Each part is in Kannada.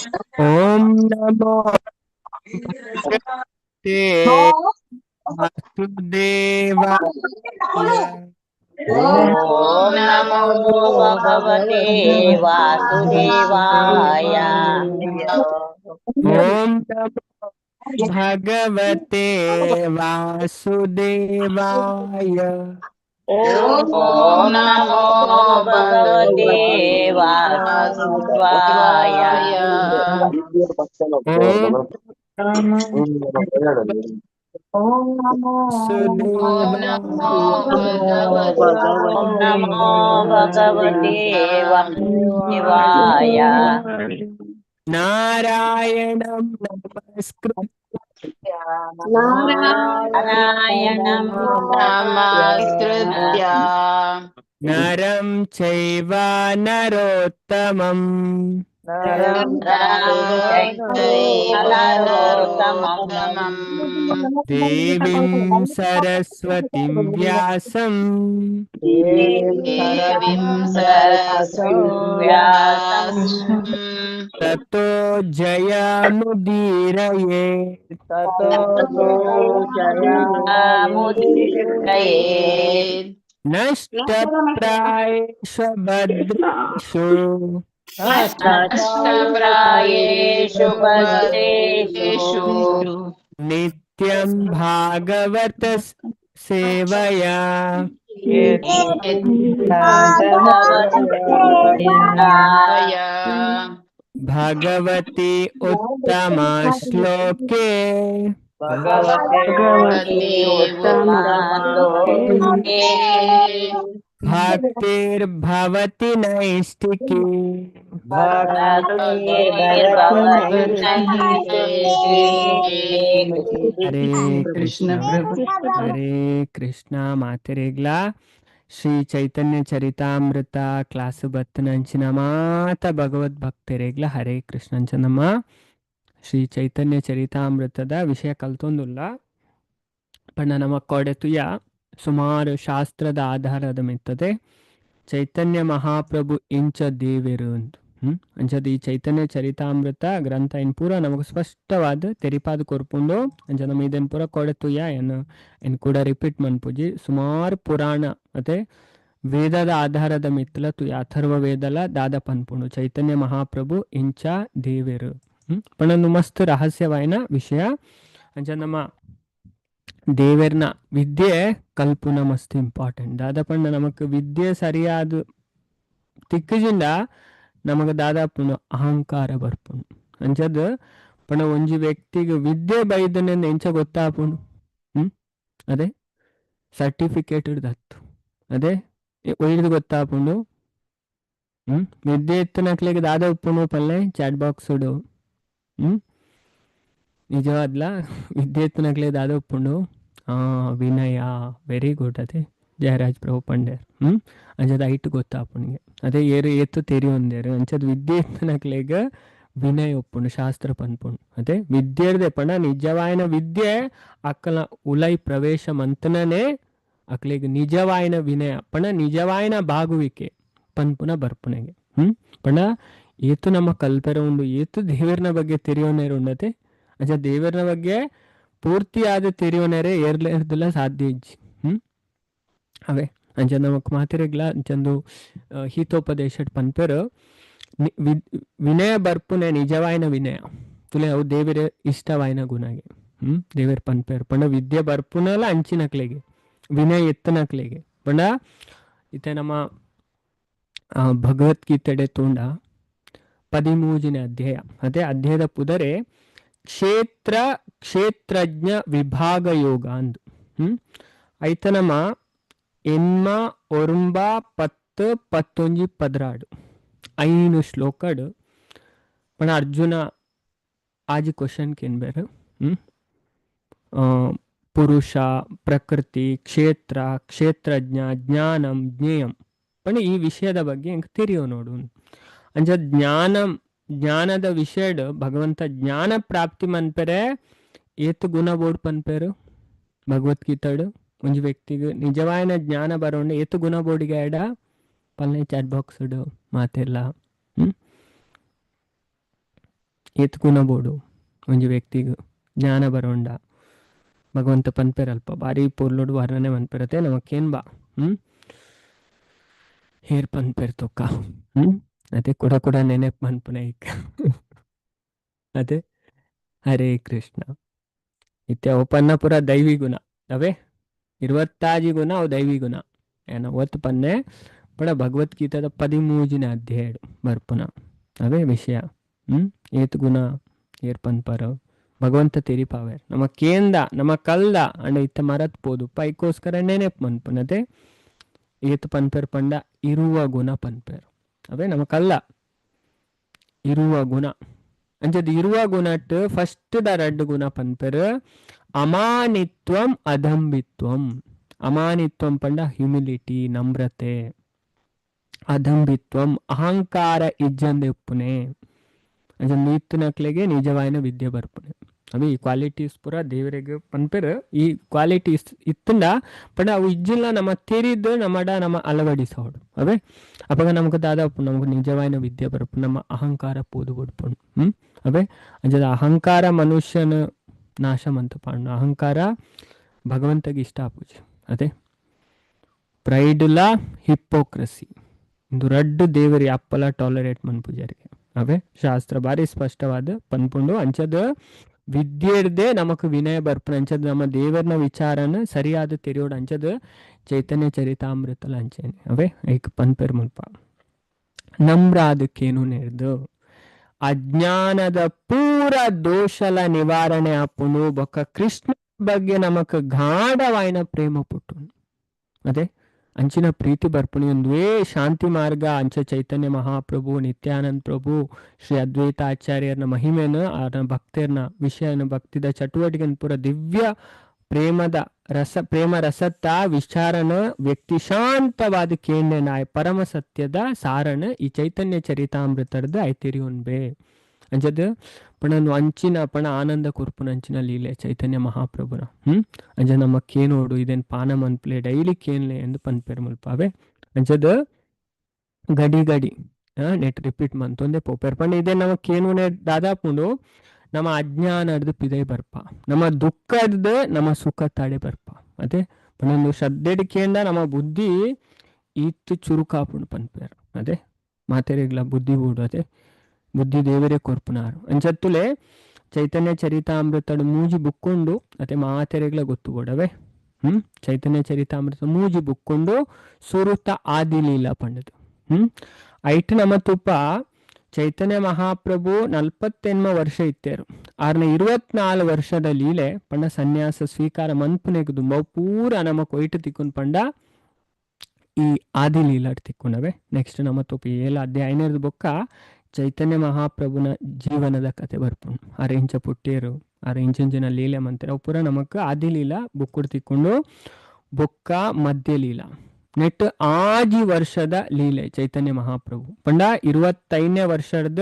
ओम नमो भगवते वासुदेवाय। ओम नमो भगवते वासुदेवाय। ओम नमो भगवते वासुदेवाय। ओम नमो भगवते वासुदेवाय। ओम ओम नमो ओम नमो भगवते नमो भगवते वासुदेवाय। नारायणं नमस्कृत्य नारायणं नमस्कृत्य नरं चैव नरोत्तमम् नरं चैव नरोत्तमम् देवीं सरस्वतीं व्यासं देवीं सरस्वतीं व्यासं ततो जयमुदीरये। ततो जयमुदीरयेत्। नष्टप्रायेषु भद्रेषु नष्टप्रायेषु भद्रेषु नित्यं भागवत सेवया भगवद्गीताया भगवती उत्तमा श्लोके भगवते उत्तमश्लोके भक्तिर्भवति नैष्टिकी। भक्तिर्भवति नैष्ठिके। हरे कृष्ण हरे कृष्ण ಮಾತೆರೆಗ್ಲಾ ಶ್ರೀ ಚೈತನ್ಯ ಚರಿತಾಮೃತ ಕ್ಲಾಸ್ ಬತ್ತನಂಚಿನ ಮಾತ ಭಗವದ್ ಭಕ್ತರೆಗ್ಲ ಹರೇ ಕೃಷ್ಣಂಚನಮ್ಮ ಶ್ರೀ ಚೈತನ್ಯ ಚರಿತಾಮೃತದ ವಿಷಯ ಕಲ್ತೊಂದುಲ್ಲ ಪಂಡ ನಮ್ಮ ಕೊಡೆತುಯ ಸುಮಾರು ಶಾಸ್ತ್ರದ ಆಧಾರದ ಮೆತ್ತದೆ ಚೈತನ್ಯ ಮಹಾಪ್ರಭು ಇಂಚ ದೇವೆರು ಅಂದು ಅಂಚದ ಈ ಚೈತನ್ಯ ಚರಿತಾಮೃತ ಗ್ರಂಥ ಇನ್ ಪೂರ ನಮಗೆ ಸ್ಪಷ್ಟವಾದ ತೆರಿಪಾದ ಕೊರ್ಪುಂಡು ಅಂಚ ನಮ್ಮ ಇದನ್ ಪೂರ ಕೊಡೆತುಯ ಏನು ಕೂಡ ರಿಪೀಟ್ ಮನ್ಪುಜಿ ಸುಮಾರು ಪುರಾಣ ಮತ್ತೆ ವೇದದ ಆಧಾರದ ಮಿತ್ತಲ ತು ಅಥರ್ವ ವೇದಲ ದಾದ ಪನ್ಪುಂಡು ಚೈತನ್ಯ ಮಹಾಪ್ರಭು ಇಂಚ ದೇವೆರು ಪಣನು ಮಸ್ತ್ ರಹಸ್ಯವಾಯಿನ ವಿಷಯ ಅಂಚ ನಮ್ಮ ದೇವೆರ್ನ ವಿದ್ಯೆ ಕಲ್ಪುನ ಮಸ್ತ್ ಇಂಪಾರ್ಟೆಂಟ್ ದಾದ ಪಂಡ ನಮಕ್ ವಿದ್ಯೆ ಸರಿಯಾದ ತಿಕ್ಕಜಿಂದ ನಮಗೆ ದಾದಾಪುನ ಅಹಂಕಾರ ಬರ್ಪುಂಡು ಅಂಚದ ಪಣ ಒಂಜಿ ವ್ಯಕ್ತಿಗೆ ವಿದ್ಯೆ ಬೈದನೆ ಎಂಚ ಗೊತ್ತಾಪುಂಡು ಅದೇ ಸರ್ಟಿಫಿಕೇಟ್ ದತ್ತು ಅದೇ ಒಯ್ದು ಗೊತ್ತಾಪುಂಡು ವಿದ್ಯೆ ಎತ್ತನಕ್ಲೆಗೆ ದಾದ ಉಪ್ಪುಂಡು ಪಲ್ಲೆ ಚಾಟ್ ಬಾಕ್ಸ್ ಉಡು ನಿಜವಾದ್ಲ ವಿದ್ಯೆ ಎತ್ತನಕ್ಲೆ ದಾದ ಉಪ್ಪುಂಡು ವಿನಯ ವೆರಿ ಗುಡ್ ಅದೇ ಜಯರಾಜ್ ಪ್ರಭು ಪಂಡೇರ್ ಅಂಚದ ಐಟ್ ಗೊತ್ತಾಪುಣಿಗೆ ಅದೇ ಏರು ಏತು ತೆರಿಯೊಂದೇರು ಅಂಚದ ವಿದ್ಯೆ ಎತ್ತನಕ್ಲೆಗ ವಿನಯ ಒಪ್ಪುಂಡು ಶಾಸ್ತ್ರ ಪನ್ಪುಂಡು ಅದೇ ವಿದ್ಯೆರ್ದೆ ಪಂಡ ನಿಜವಾಯಿನ ವಿದ್ಯೆ ಅಕ್ಕಲ ಉಲೈ ಪ್ರವೇಶ ಮಂತನನೇ ಅಕ್ಲೆಗ್ ನಿಜವಾಯಿನ ವಿನಯ ಪಣ ನಿಜವಾಯಿನ ಬಾಗುವಿಕೆ ಪನ್ಪುನ ಬರ್ಪುನೆಗೆ ಪಣ ಏತು ನಮ್ಮ ಕಲ್ಪೆರ ಉಂಡು ಏತು ದೇವರನ ಬಗ್ಗೆ ತೆರಿಯೋನೇರು ಉಂಡತೆ ಅಂಚ ದೇವರನ ಬಗ್ಗೆ ಪೂರ್ತಿಯಾದ ತೆರಿಯೋನೇರೆ ಏರ್ಲೆರ್ದೆಲ್ಲ ಸಾಧ್ಯ ಇಜ್ಜಿ ಅವೇ ಅಂಚ ನಮಕ್ ಮಾತಿರೆಗ್ಲ ಅಂಚಂದು ಹಿತೋಪದೇಶ ಪನ್ಪೆರು ವಿನಯ ಬರ್ಪುನೆ ನಿಜವಾಯಿನ ವಿನಯ ತುಲೆ ಅವು ದೇವರ ಇಷ್ಟವಾಯಿನ ಗುಣಗೆ ದೇವರ ಪನ್ಪೇರು ಪಂಡ ವಿದ್ಯೆ ಬರ್ಪುನಲ್ಲ ಅಂಚಿನಕ್ಲೆಗೆ ವಿನಯ ಎತ್ತನಕ್ಲೆಗೆ ಪಂಡ ಇತ್ತೆ ನಮ್ಮ ಭಗವದ್ಗೀತೆಡೆ ತೂಂಡ 13ನೇ ಅಧ್ಯಾಯ ಅದೇ ಅಧ್ಯಾಯದ ಪುದರೆ ಕ್ಷೇತ್ರಜ್ಞ ವಿಭಾಗ ಯೋಗ ಅಂದು ಐತ ನಮ್ಮ ಎನ್ಮ ಒರುಂಬ 10-11 ಐನು ಶ್ಲೋಕಡ್ ಪಣ ಅರ್ಜುನ ಆಜಿ ಕ್ವಶನ್ ಕೇನ್ಬೇರು ಪುರುಷ ಪ್ರಕೃತಿ ಕ್ಷೇತ್ರಜ್ಞ ಜ್ಞಾನಂ ಜ್ಞೇಯಂ ಪಣ ಈ ವಿಷಯದ ಬಗ್ಗೆ ಹೆಂಗೆ ತಿಳಿಯೋ ನೋಡು ಅಂಚ ಜ್ಞಾನದ ವಿಷಯಡ್ ಭಗವಂತ ಜ್ಞಾನ ಪ್ರಾಪ್ತಿ ಮನ್ಪೆರೆ ಏತು ಗುಣ ಬೋರ್ಡ್ ಪನ್ಪೇರು ಭಗವದ್ಗೀತಾಡು ಒಂಜಿ ವ್ಯಕ್ತಿಗೆ ನಿಜವಾಯಿನ ಜ್ಞಾನ ಬರೋಂಡೆ ಏತು ಗುಣ ಬೋರ್ಡಿಗೆ ಆಡ ಪಲ್ಲೆ ಚಾಟ್ ಬಾಕ್ಸ್ ಮಾತೆಲ್ಲ ಏತ್ ಗುಣ ಬೋಡು ಒಂಜಿ ವ್ಯಕ್ತಿಗ್ ಜ್ಞಾನ ಬರೋಂಡ ಭಗವಂತ ಪನ್ಪೆರಲ್ಪ ಬಾರಿ ಪೊರ್ಲೋಡು ವರ್ಣನೆ ಮನ್ಪೆರತೆ ನಮಕ್ಕೇನ್ ಬಾ ಹೇರ್ ಪನ್ಪೆರ್ ತೊಕ್ಕ ಅದೇ ಕೂಡ ಕೂಡ ನೆನೆಪ್ ಮನ್ಪುನ ಈಗ ಅದೇ ಹರೇ ಕೃಷ್ಣ ಇತ್ತೆ ಒಪ್ಪನ್ನ ಪುರ ದೈವಿ ಗುಣ ಅವೇ 26 ಗುಣ ಅವು ದೈವಿ ಗುಣ ಏನ ಒತ್ತು ಪನ್ನೆ ಪಡ ಭಗವದ್ಗೀತಾದ 13ನೇ ಅಧ್ಯಾಯ ಬರ್ಪುನ ಅವೇ ವಿಷಯ ಏತ್ ಗುಣ ಏರ್ ಪನ್ಪರ ಭಗವಂತ ತೆರಿಪಾವೇರ್ ನಮ್ಮ ಕೇಂದ ನಮ್ಮ ಕಲ್ದ ಅಂಡ ಇತ್ತ ಮರತ್ ಪೋದು ಪೈಕೋಸ್ಕರ ನೆನೆಪ್ ಮನ್ಪುನತೆ ಏತ್ ಪನ್ಪೆರ್ ಪಂಡ ಇರುವ ಗುಣ ಪನ್ಪೆರ್ ಅವೇ ನಮ್ಮ ಕಲ್ಲ ಇರುವ ಗುಣ ಅಂಚದ ಇರುವ ಗುಣಟ್ ಫಸ್ಟ್ ದ 2 ಗುಣ ಪನ್ಪೆರ್ ಅಮಾನಿತ್ವಂ ಅದಂಬಿತ್ವಂ. ಅಮಾನಿತ್ವಂ ಪಂಡ ಹ್ಯುಮಿಲಿಟಿ ನಮ್ರತೆ, ಅದಂಬಿತ್ವಂ ಅಹಂಕಾರ ಇಜ್ಜಂದೆ ಉಪ್ಪುನೆ ಅಂಚ ನೀತ್ತುನಕ್ಲೆಗೆ ನಿಜವಾಯಿನ ವಿದ್ಯೆ ಬರ್ಪುನೆ. ಅవి ಈ ಕ್ವಾಲಿಟೀಸ್ ಪೂರ ದೇವರಿಗೆ ಪನ್ಪೆರ್ ಈ ಕ್ವಾಲಿಟೀಸ್ ಇತ್ತಂಡ ಪಂಡ ಅವು ಇಜ್ಜಿಲ್ಲ ನಮ್ಮ ತೆರಿದು ನಮ್ಮ ಅಳವಡಿಸೋಡು ಅವೇ ಅವಾಗ ನಮ್ಗೆ ದಾದಾಪು ನಮ್ಗೆ ನಿಜವಾಯಿನ ವಿದ್ಯೆ ಬರ್ಪು ನಮ್ಮ ಅಹಂಕಾರ ಪೋದು ಬಿಡ್ಪುಂಡು ಅವೇ ಅಂಚದ ಅಹಂಕಾರ ಮನುಷ್ಯನ ನಾಶ ಮಂತ ಪಾಂಡು. ಅಹಂಕಾರ ಭಗವಂತಗೆ ಇಷ್ಟ ಆಪುಜಿ ಅದೇ ಪ್ರೈಡ್ಲ ಹಿಪ್ಪೋಕ್ರಸಿ ಇಂದು ರಡ್ಡು ದೇವರಿ ಅಪ್ಪಲ ಟಾಲರೇಟ್ ಮನ್ಪುಜರಿಗೆ ಅವೇ ಶಾಸ್ತ್ರ ಬಾರಿ ಸ್ಪಷ್ಟವಾದ ಪನ್ಪುಂಡು. ಅಂಚದ ವಿದ್ಯೆಡ್ದೆ ನಮಕ್ ವಿನಯ ಬರ್ಪುನ ಅಂಚದ ನಮ್ಮ ದೇವರನ ವಿಚಾರನ ಸರಿಯಾದ ತೆರೆಯೋಡು ಅಂಚದ ಚೈತನ್ಯ ಚರಿತಾಮೃತಲ ಅಂಚೇನೆ ಅವೇ ಐಕ್ ಪನ್ಪೆರ್ ಮುಲ್ಪ ನಮ್ರ ಅದಕ್ಕೇನು ನೇರ್ದು ಅಜ್ಞಾನದ ಪೂರ ದೋಷಲ ನಿವಾರಣೆ ಆಪುನು ಬೊಕ್ಕ ಕೃಷ್ಣ ಬಗ್ಗೆ ನಮಕ್ ಗಾಢವಾಯಿನ ಪ್ರೇಮ ಪುಟ್ಟು ಅದೇ ಅಂಚಿನ ಪ್ರೀತಿ ಬರ್ಪುಣಿ ಒಂದುವೇ ಶಾಂತಿ ಮಾರ್ಗ ಅಂಚ ಚೈತನ್ಯ ಮಹಾಪ್ರಭು ನಿತ್ಯಾನಂದ ಪ್ರಭು ಶ್ರೀ ಅದ್ವೈತ ಆಚಾರ್ಯರ್ನ ಮಹಿಮೆನ ಅವ್ರ ಭಕ್ತರ್ನ ವಿಷಯನ ಭಕ್ತಿದ ಚಟುವಟಿಕೆ ಪೂರ ದಿವ್ಯ ಪ್ರೇಮ ರಸತ್ತ ವಿಚಾರನ ವ್ಯಕ್ತಿ ಶಾಂತವಾದ ಕೇಂದ್ರ ನಾಯ ಪರಮ ಸತ್ಯದ ಸಾರಣ ಈ ಚೈತನ್ಯ ಚರಿತಾಮೃತದ ಐತಿರಿಯೋನ್ಬೆ ಅಂಚದ ಪಣನು ಅಂಚಿನ ಪಣ ಆನಂದ ಕುರ್ಪುನ ಅಂಚಿನ ಲೀಲೆ ಚೈತನ್ಯ ಮಹಾಪ್ರಭುನ ಅಂಚ ನಮ್ಮ ಕೇನೋಡು ಇದೇನ್ ಪಾನ ಮನ್ಪ್ಲೆ ಡೈಲಿ ಕೇನ್ಲೆ ಎಂದು ಪನ್ಪೇರ್ ಮುಲ್ಪಾವೆ ಅಂಚದ ಗಡಿ ಗಡಿ ನೆಟ್ ರಿಪೀಟ್ ಮಂತೊಂದೆ ಪೋಪೇರ್ ಪಂಡ ಇದೇ ನಮ್ಮ ಕೇನು ದಾದಾಪುಂಡು ನಮ್ಮ ಅಜ್ಞಾನದ ಪಿದೈ ಬರ್ಪ ನಮ್ಮ ದುಃಖದ ನಮ್ಮ ಸುಖ ತಡೆ ಬರ್ಪ ಅದೇ ಪಣೊಂದು ಶ್ರದ್ಧೆಡ್ ಕೇಂದ್ರ ನಮ್ಮ ಬುದ್ಧಿ ಇತ್ತು ಚುರುಕಾಪುಂಡು ಪನ್ಪೇರ್ ಅದೇ ಮಾತೆರೆಗ್ಲ ಬುದ್ಧಿ ಬೂಡು ಅದೇ ಬುದ್ಧಿ ದೇವರೇ ಕೊರ್ಪುನಾರು ಅಂಚತ್ತುಲೆ ಚೈತನ್ಯ ಚರಿತಾಮೃತಡು ಮೂಜಿ ಬುಕ್ಕೊಂಡು ಅತೆ ಮಾತೆರೆಗ್ಲ ಗೊತ್ತು ಬೋಡವೆ ಚೈತನ್ಯ ಚರಿತಾಮೃತ ಮೂಜಿ ಬುಕ್ಕೊಂಡು ಸುರುತ ಆದಿಲೀಲ ಪಂಡದು ಐಟ್ ನಮ್ಮ ತುಪ್ಪ ಚೈತನ್ಯ ಮಹಾಪ್ರಭು 48 ವರ್ಷ ಇತ್ತೇರು ಆರ್ನ 24 ವರ್ಷದ ಲೀಲೆ ಪಂಡ ಸನ್ಯಾಸ ಸ್ವೀಕಾರ ಮನ್ಪುನೆಗ್ ದುಂಬ ಪೂರ ನಮ್ಮ ಕೊಯ್ಟು ತಿಕ್ಕುನ್ ಪಂಡ ಈ ಆದಿಲೀಲಾಡ್ ತಿಕ್ಕುನವೆ. ನೆಕ್ಸ್ಟ್ ನಮ್ಮ ತುಪ್ಪ ಏಲ ಅಧ್ಯಾಯನದ ಬೊಕ್ಕ ಚೈತನ್ಯ ಮಹಾಪ್ರಭುನ ಜೀವನದ ಕತೆ ಬರ್ಪುಂಡು ಆರ ಇಂಚ ಪುಟ್ಟಿಯರು ಆರ ಇಂಚಿನ ಲೀಲೆ ಮಂತಾರೆ ಅವು ಪೂರ ನಮಕ್ ಆದಿಲೀಲ ಬುಕ್ಕುಡ್ ತಿಕ್ಕೊಂಡು ಬೊಕ್ಕ ಮಧ್ಯ ಲೀಲ ನೆಟ್ 5 ವರ್ಷದ ಲೀಲೆ ಚೈತನ್ಯ ಮಹಾಪ್ರಭು ಪಂಡ 25ನೇ ವರ್ಷದ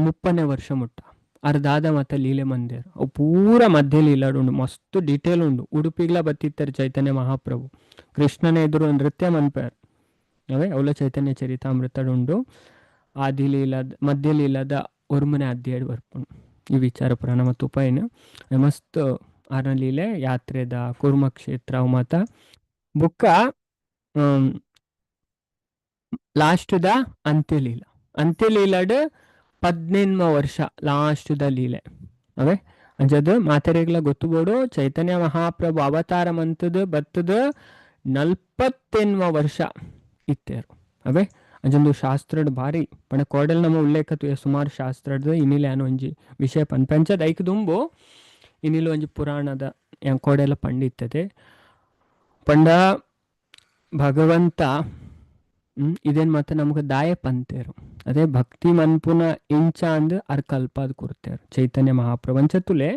30ನೇ ವರ್ಷ ಮುಟ್ಟ ಅರ್ಧಾದ ಮತ್ತ ಲೀಲೆ ಮಂದಿರು ಅವು ಪೂರ ಮಧ್ಯ ಲೀಲಾಡು ಉಂಡು ಮಸ್ತ್ ಡೀಟೇಲ್ ಉಂಡು. ಉಡುಪಿಗ್ಲ ಬತ್ತಿತ್ತಾರೆ ಚೈತನ್ಯ ಮಹಾಪ್ರಭು ಕೃಷ್ಣನ ಎದುರು ನೃತ್ಯ ಮನ್ಪೇರ್ ಅವೇ ಅವಳ ಚೈತನ್ಯ ಚರಿತಾಮೃತ ಉಂಡು. ಆದಿಲೀಲದ ಮಧ್ಯ ಲೀಲದ 1ನೇ ಅಧ್ಯಾಯ ಬರ್ಪುಂಡು ಈ ವಿಚಾರ ಪುರ ನಮ್ಮ ತುಪಾಯಿನ ಮಸ್ತ್ ಆರನ ಲೀಲೆ ಯಾತ್ರೆದ ಕುರ್ಮಕ್ಷೇತ್ರ ಅವು ಮಾತ ಬುಕ್ಕ ಲಾಸ್ಟ್ದ ಅಂತ್ಯಲೀಲಡ್ 18ನೇ ವರ್ಷ ಲಾಸ್ಟ್ದ ಲೀಲೆ ಅವೇ ಅಂಚದ ಮಾತೆರೆಗ್ಲ ಗೊತ್ತುಬೋಡು ಚೈತನ್ಯ ಮಹಾಪ್ರಭು ಅವತಾರ ಮಂತದ ಬತ್ತದ 48ನೇ ವರ್ಷ ಇತ್ತೇರು ಅವೇ ಅಂಚೊಂದು ಶಾಸ್ತ್ರಡ್ ಭಾರಿ ಪಂಡ ಕೋಡೆಲ್ ನಮ್ಮ ಉಲ್ಲೇಖತು ಸುಮಾರು ಶಾಸ್ತ್ರಡ್ ಇನ್ನಿಲೆ ಅನ್ನೋ ಒಂಜಿ ವಿಷಯ ಪಂಚದ ಐಕ್ ದುಂಬು ಇನ್ನಿಲು ಒಂಜಿ ಪುರಾಣದ ಕೋಡೆಲ್ಲ ಪಂಡಿತ್ತದೆ ಪಂಡ ಭಗವಂತ ಇದೇನ್ ಮತ್ತೆ ನಮ್ಗೆ ದಾಯ ಪಂತೇರು ಅದೇ ಭಕ್ತಿ ಮನ್ಪುನ ಇಂಚ ಅಂದ್ ಕಲ್ಪಾದ್ ಕೊಡ್ತೇರು ಚೈತನ್ಯ ಮಹಾಪ್ರಭು ಅಂಚತ್ತುಲೆ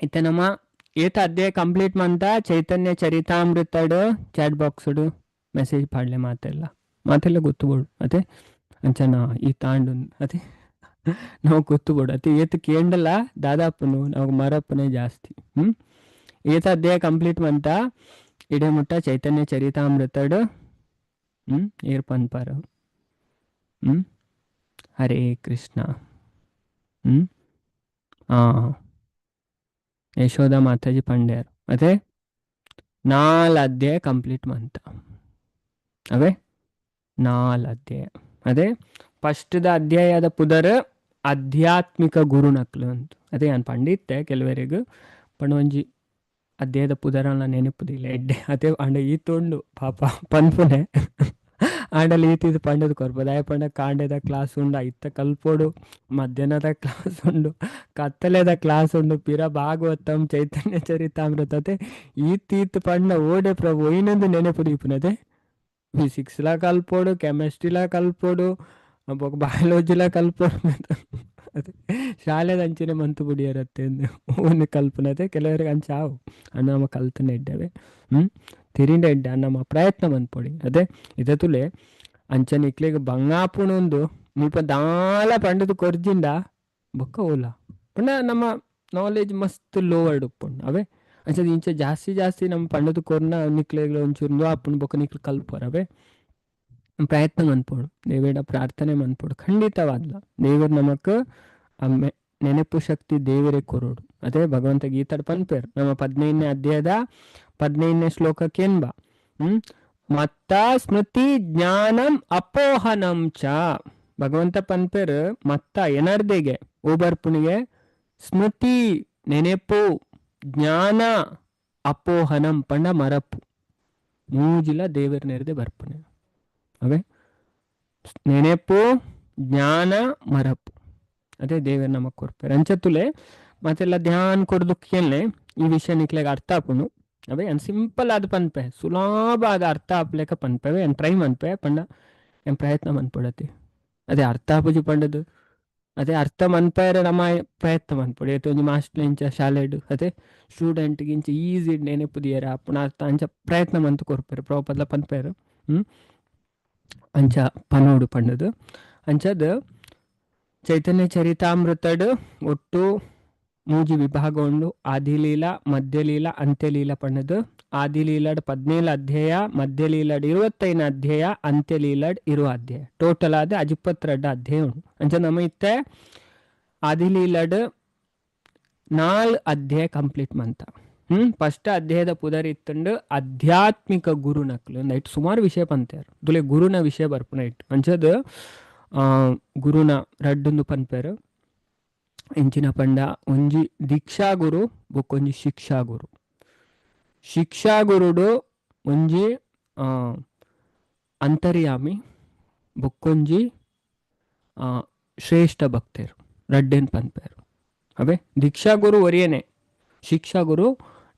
ಇತ್ತೆ ನಮ್ಮ ಏತ ಅಧ್ಯಾಯ ಕಂಪ್ಲೀಟ್ ಮಂತ ಚೈತನ್ಯ ಚರಿತಾಮೃತಡ್ ಚಾಟ್ ಬಾಕ್ಸ್ಡ್ ಮೆಸೇಜ್ ಪಾಡ್ಲೆ ಮಾತೆಲ್ಲ ಗೊತ್ತುಬೋಡು ಅದೇ ಅಂಚನ ಈ ತಾಂಡು ಅದೇ ನಾವು ಗೊತ್ತುಬೋಡು ಅತಿ ಏತ್ ಕೇಂಡಲ್ಲ ದಾದಾಪುನು ನಾವು ಮರಪ್ಪನೇ ಜಾಸ್ತಿ ಏತ ಅಧ್ಯಾಯ ಕಂಪ್ಲೀಟ್ ಮಂತ ಇಡೇ ಮುಟ್ಟ ಚೈತನ್ಯ ಚರಿತಾಮೃತಡ್ ಏರ್ ಪನ್ಪಾರ ಹರೇ ಕೃಷ್ಣ. ಹ್ಮ್ ಯಶೋಧ ಮಾತಾಜಿ ಪಂಡ್ಯಾರ್ ಅದೇ 4 ಅಧ್ಯಾಯ ಕಂಪ್ಲೀಟ್ ಮಂತ ಅವೇ 4 ಅಧ್ಯಾಯ ಅದೇ ಫಸ್ಟ್ದ ಅಧ್ಯಾಯದ ಪುದರ್ ಆಧ್ಯಾತ್ಮಿಕ ಗುರುನಕ್ಲು ಅಂತ ಅದೇ ನಾನು ಪಂಡಿತ್ತೆ ಕೆಲವರಿಗೂ ಪಂಡ ಒಂಜಿ ಅಧ್ಯಾಯದ ಪುದರನ್ನ ನೆನಪುದಿಲ್ಲ ಎಡ್ಡೆ ಅದೇ ಅಂಡ ಈತೊಂಡು ಪಾಪ ಪನ್ಪುನೆ ಆಂಡಲ್ಲಿ ಈತಿದು ಪಂಡದ ಕೊರ್ಬೋದು ಆಯ ಪಂಡ ಕಾಂಡೆದ ಕ್ಲಾಸ್ ಉಂಡು ಇತ್ತ ಕಲ್ಪೋಡು ಮಧ್ಯಾಹ್ನದ ಕ್ಲಾಸ್ ಉಂಡು ಕತ್ತಲೆದ ಕ್ಲಾಸ್ ಉಂಡು ಪಿರ ಭಾಗವತಂ ಚೈತನ್ಯ ಚರಿತಾಮೃತ ಅದೇ ಈತೀತ್ ಪಂಡ ಓಡೆ ಪ್ರಭು ಇನ್ನೊಂದು ನೆನಪುದೀಪುನದೆ ಫಿಸಿಕ್ಸ್ಲ ಕಲ್ಪೋಡು ಕೆಮಿಸ್ಟ್ರಿಲ ಕಲ್ಪೋಡು ಬಯಾಲಜಿಲ ಕಲ್ಪೋಡು ಅದೇ ಶಾಲೆದ ಅಂಚಿನ ಮಂತು ಬುಡಿಯರತ್ತೆ ಒಂದು ಕಲ್ಪನದೆ ಕೆಲವರಿಗೆ ಅಂಚಾವು ಅಣ್ಣ ನಮ್ಮ ಕಲ್ತನೆ ಇದ್ದೇವೆ ತಿರಿಂಡ ಇಡ್ಡ ನಮ್ಮ ಪ್ರಯತ್ನ ಮಂತ್ಪೊಡಿ ಅದೇ ಇದ ತುಲೆ ಅಂಚನ ಇಕ್ಲಿಗೆ ಬಂಗಾಪುಣೊಂದು ಮುಲ್ಪ ದಾಲ ಪಂಡದು ಕೊರ್ಜಿಂದ ಬೊಕ್ಕ ಓಲ ಪಂಡ ನಮ್ಮ ನಾಲೆಜ್ ಮಸ್ತ್ ಲೋವರ್ಡ್ ಉಪ್ಪುಂಡು ಅವೇ ಅಂಚದ ಇಂಚ ಜಾಸ್ತಿ ನಮ್ಮ ಪಂಡದು ಕೊರ್ನ ನಿಕ್ಲೆಗಳು ಒಂಚೂರು ಅಪ್ಪನ ಬೊಕ್ಕ ನಿಕ್ಲು ಕಲ್ಪೋರು ಅವೇ ಪ್ರಯತ್ನ ಮನ್ಪೋಡು ದೇವೇಡ ಪ್ರಾರ್ಥನೆ ಮನ್ಪೋಡು ಖಂಡಿತವಾದ್ಲ ದೇವರು ನಮಕ್ ಅಮ್ಮೆ ನೆನಪು ಶಕ್ತಿ ದೇವರೇ ಕೊರೋಡು ಅದೇ ಭಗವಂತ ಗೀತಾಡ್ ಪನ್ಪೇರು ನಮ್ಮ 15ನೇ ಅಧ್ಯಾಯದ 15ನೇ ಶ್ಲೋಕಕ್ಕೇನ್ ಬಾ ಮತ್ತ ಸ್ಮೃತಿ ಜ್ಞಾನಂ ಅಪೋಹನಂ ಚ ಭಗವಂತ ಪನ್ಪೇರು ಮತ್ತ ಎನರ್ದೆಗೆ ಓಬರ್ಪುನಿಗೆ ಸ್ಮೃತಿ ನೆನೆಪು ಜ್ಞಾನ ಅಪೋಹನಂ ಪಂಡ ಮರಪು ಮೂಜಿಲ ದೇವರ ನೆರೆದೆ ಬರ್ಪುನೆ ಅವೇ ನೆನೆಪು ಜ್ಞಾನ ಮರಪು ಅದೇ ದೇವರು ನಮಗೆ ಕೊಡ್ತಾರೆ ಅಂಚತ್ತುಲೆ ಮತ್ತೆಲ್ಲ ಧ್ಯಾನ ಕೊಡ್ದಕ್ಕೇನೆ ಈ ವಿಷಯ ನಿಕ್ಲೆಗೆ ಅರ್ಥ ಆಪುನು ಅವೇ ಏನು ಸಿಂಪಲ್ ಆದ ಪನ್ಪೆ ಸುಲಭ ಆದ ಅರ್ಥ ಆಪ್ಲೇಕ ಪನ್ಪೇವೆ ಏನು ಟ್ರೈ ಮನ್ಪೆ ಪಂಡ ಏನು ಪ್ರಯತ್ನ ಮನ್ಪೊಡತಿ ಅದೇ ಅರ್ಥ ಆಪುಜಿ ಪಂಡದು ಅದೇ ಅರ್ಥ ಮನ್ಪೇರೆ ನಮ್ಮ ಪ್ರಯತ್ನ ಮನ್ಪೊಡಿ ಆಯ್ತು ಒಂದು ಮಾಸ್ಟರ್ ಇಂಚ ಶಾಲೆಡು ಅದೇ ಸ್ಟೂಡೆಂಟ್ಗೆ ಇಂಚ ಈಸಿ ನೆನಪುದಿಯರ ಅಪ್ಪನ ಅರ್ಥ ಅಂಚ ಪ್ರಯತ್ನ ಮಂತು ಕೊರ್ಪೇರು ಪ್ರೋಪದ್ಲ ಪನ್ಪೇರು ಅಂಚ ಪನೋಡು ಪಂಡದು ಅಂಚದ ಚೈತನ್ಯ ಚರಿತಾಮೃತಡ್ ಒಟ್ಟು 3 ವಿಭಾಗ ಉಂಡು ಆದಿಲೀಲ ಮಧ್ಯಲೀಲ ಅಂತ್ಯಲೀಲ ಪಂಡದು ಆದಿಲೀಲಡ್ 17 ಅಧ್ಯಾಯ ಮಧ್ಯಲೀಲಡ್ 25 ಅಧ್ಯಾಯ ಅಂತ್ಯಲೀಲಡ್ 20 ಅಧ್ಯಾಯ ಟೋಟಲ್ ಆದ 22 ಅಧ್ಯಾಯ ಉಂಡು ಅಂಚ ನಮ್ಮ ಇತ್ತೆ ಆದಿಲೀಲಡ್ 4 ಅಧ್ಯಾಯ ಕಂಪ್ಲೀಟ್ ಮಂತ ಫಸ್ಟ್ ಅಧ್ಯಾಯದ ಪುದರ್ ಇತ್ತಂಡು ಆಧ್ಯಾತ್ಮಿಕ ಗುರುನಕ್ಲು ನೈಟ್ ಸುಮಾರು ವಿಷಯ ಪಂತೇರು ದುಲೆ ಗುರುನ ವಿಷಯ ಬರ್ಪು ನೈಟ್ ಅಂಚದ ಗುರುನ ರಡ್ಡೊಂದು ಪನ್ಪೇರು ಎಂಚಿನ ಪಂಡ ಒಂಜಿ ದೀಕ್ಷಾ ಗುರು ಬೊಕ್ಕೊಂಜಿ ಶಿಕ್ಷಾ ಗುರು ಶಿಕ್ಷಾ ಗುರುಡು ಒಂಜಿ ಅಂತರ್ಯಾಮಿ ಬೊಕ್ಕೊಂಜಿ ಶ್ರೇಷ್ಠ ಭಕ್ತರು ರಡ್ಡೇನ್ ಪನ್ಪೇರು ಅವೇ ದೀಕ್ಷಾ ಗುರು ಒರಿಯೇನೆ ಶಿಕ್ಷಾ ಗುರು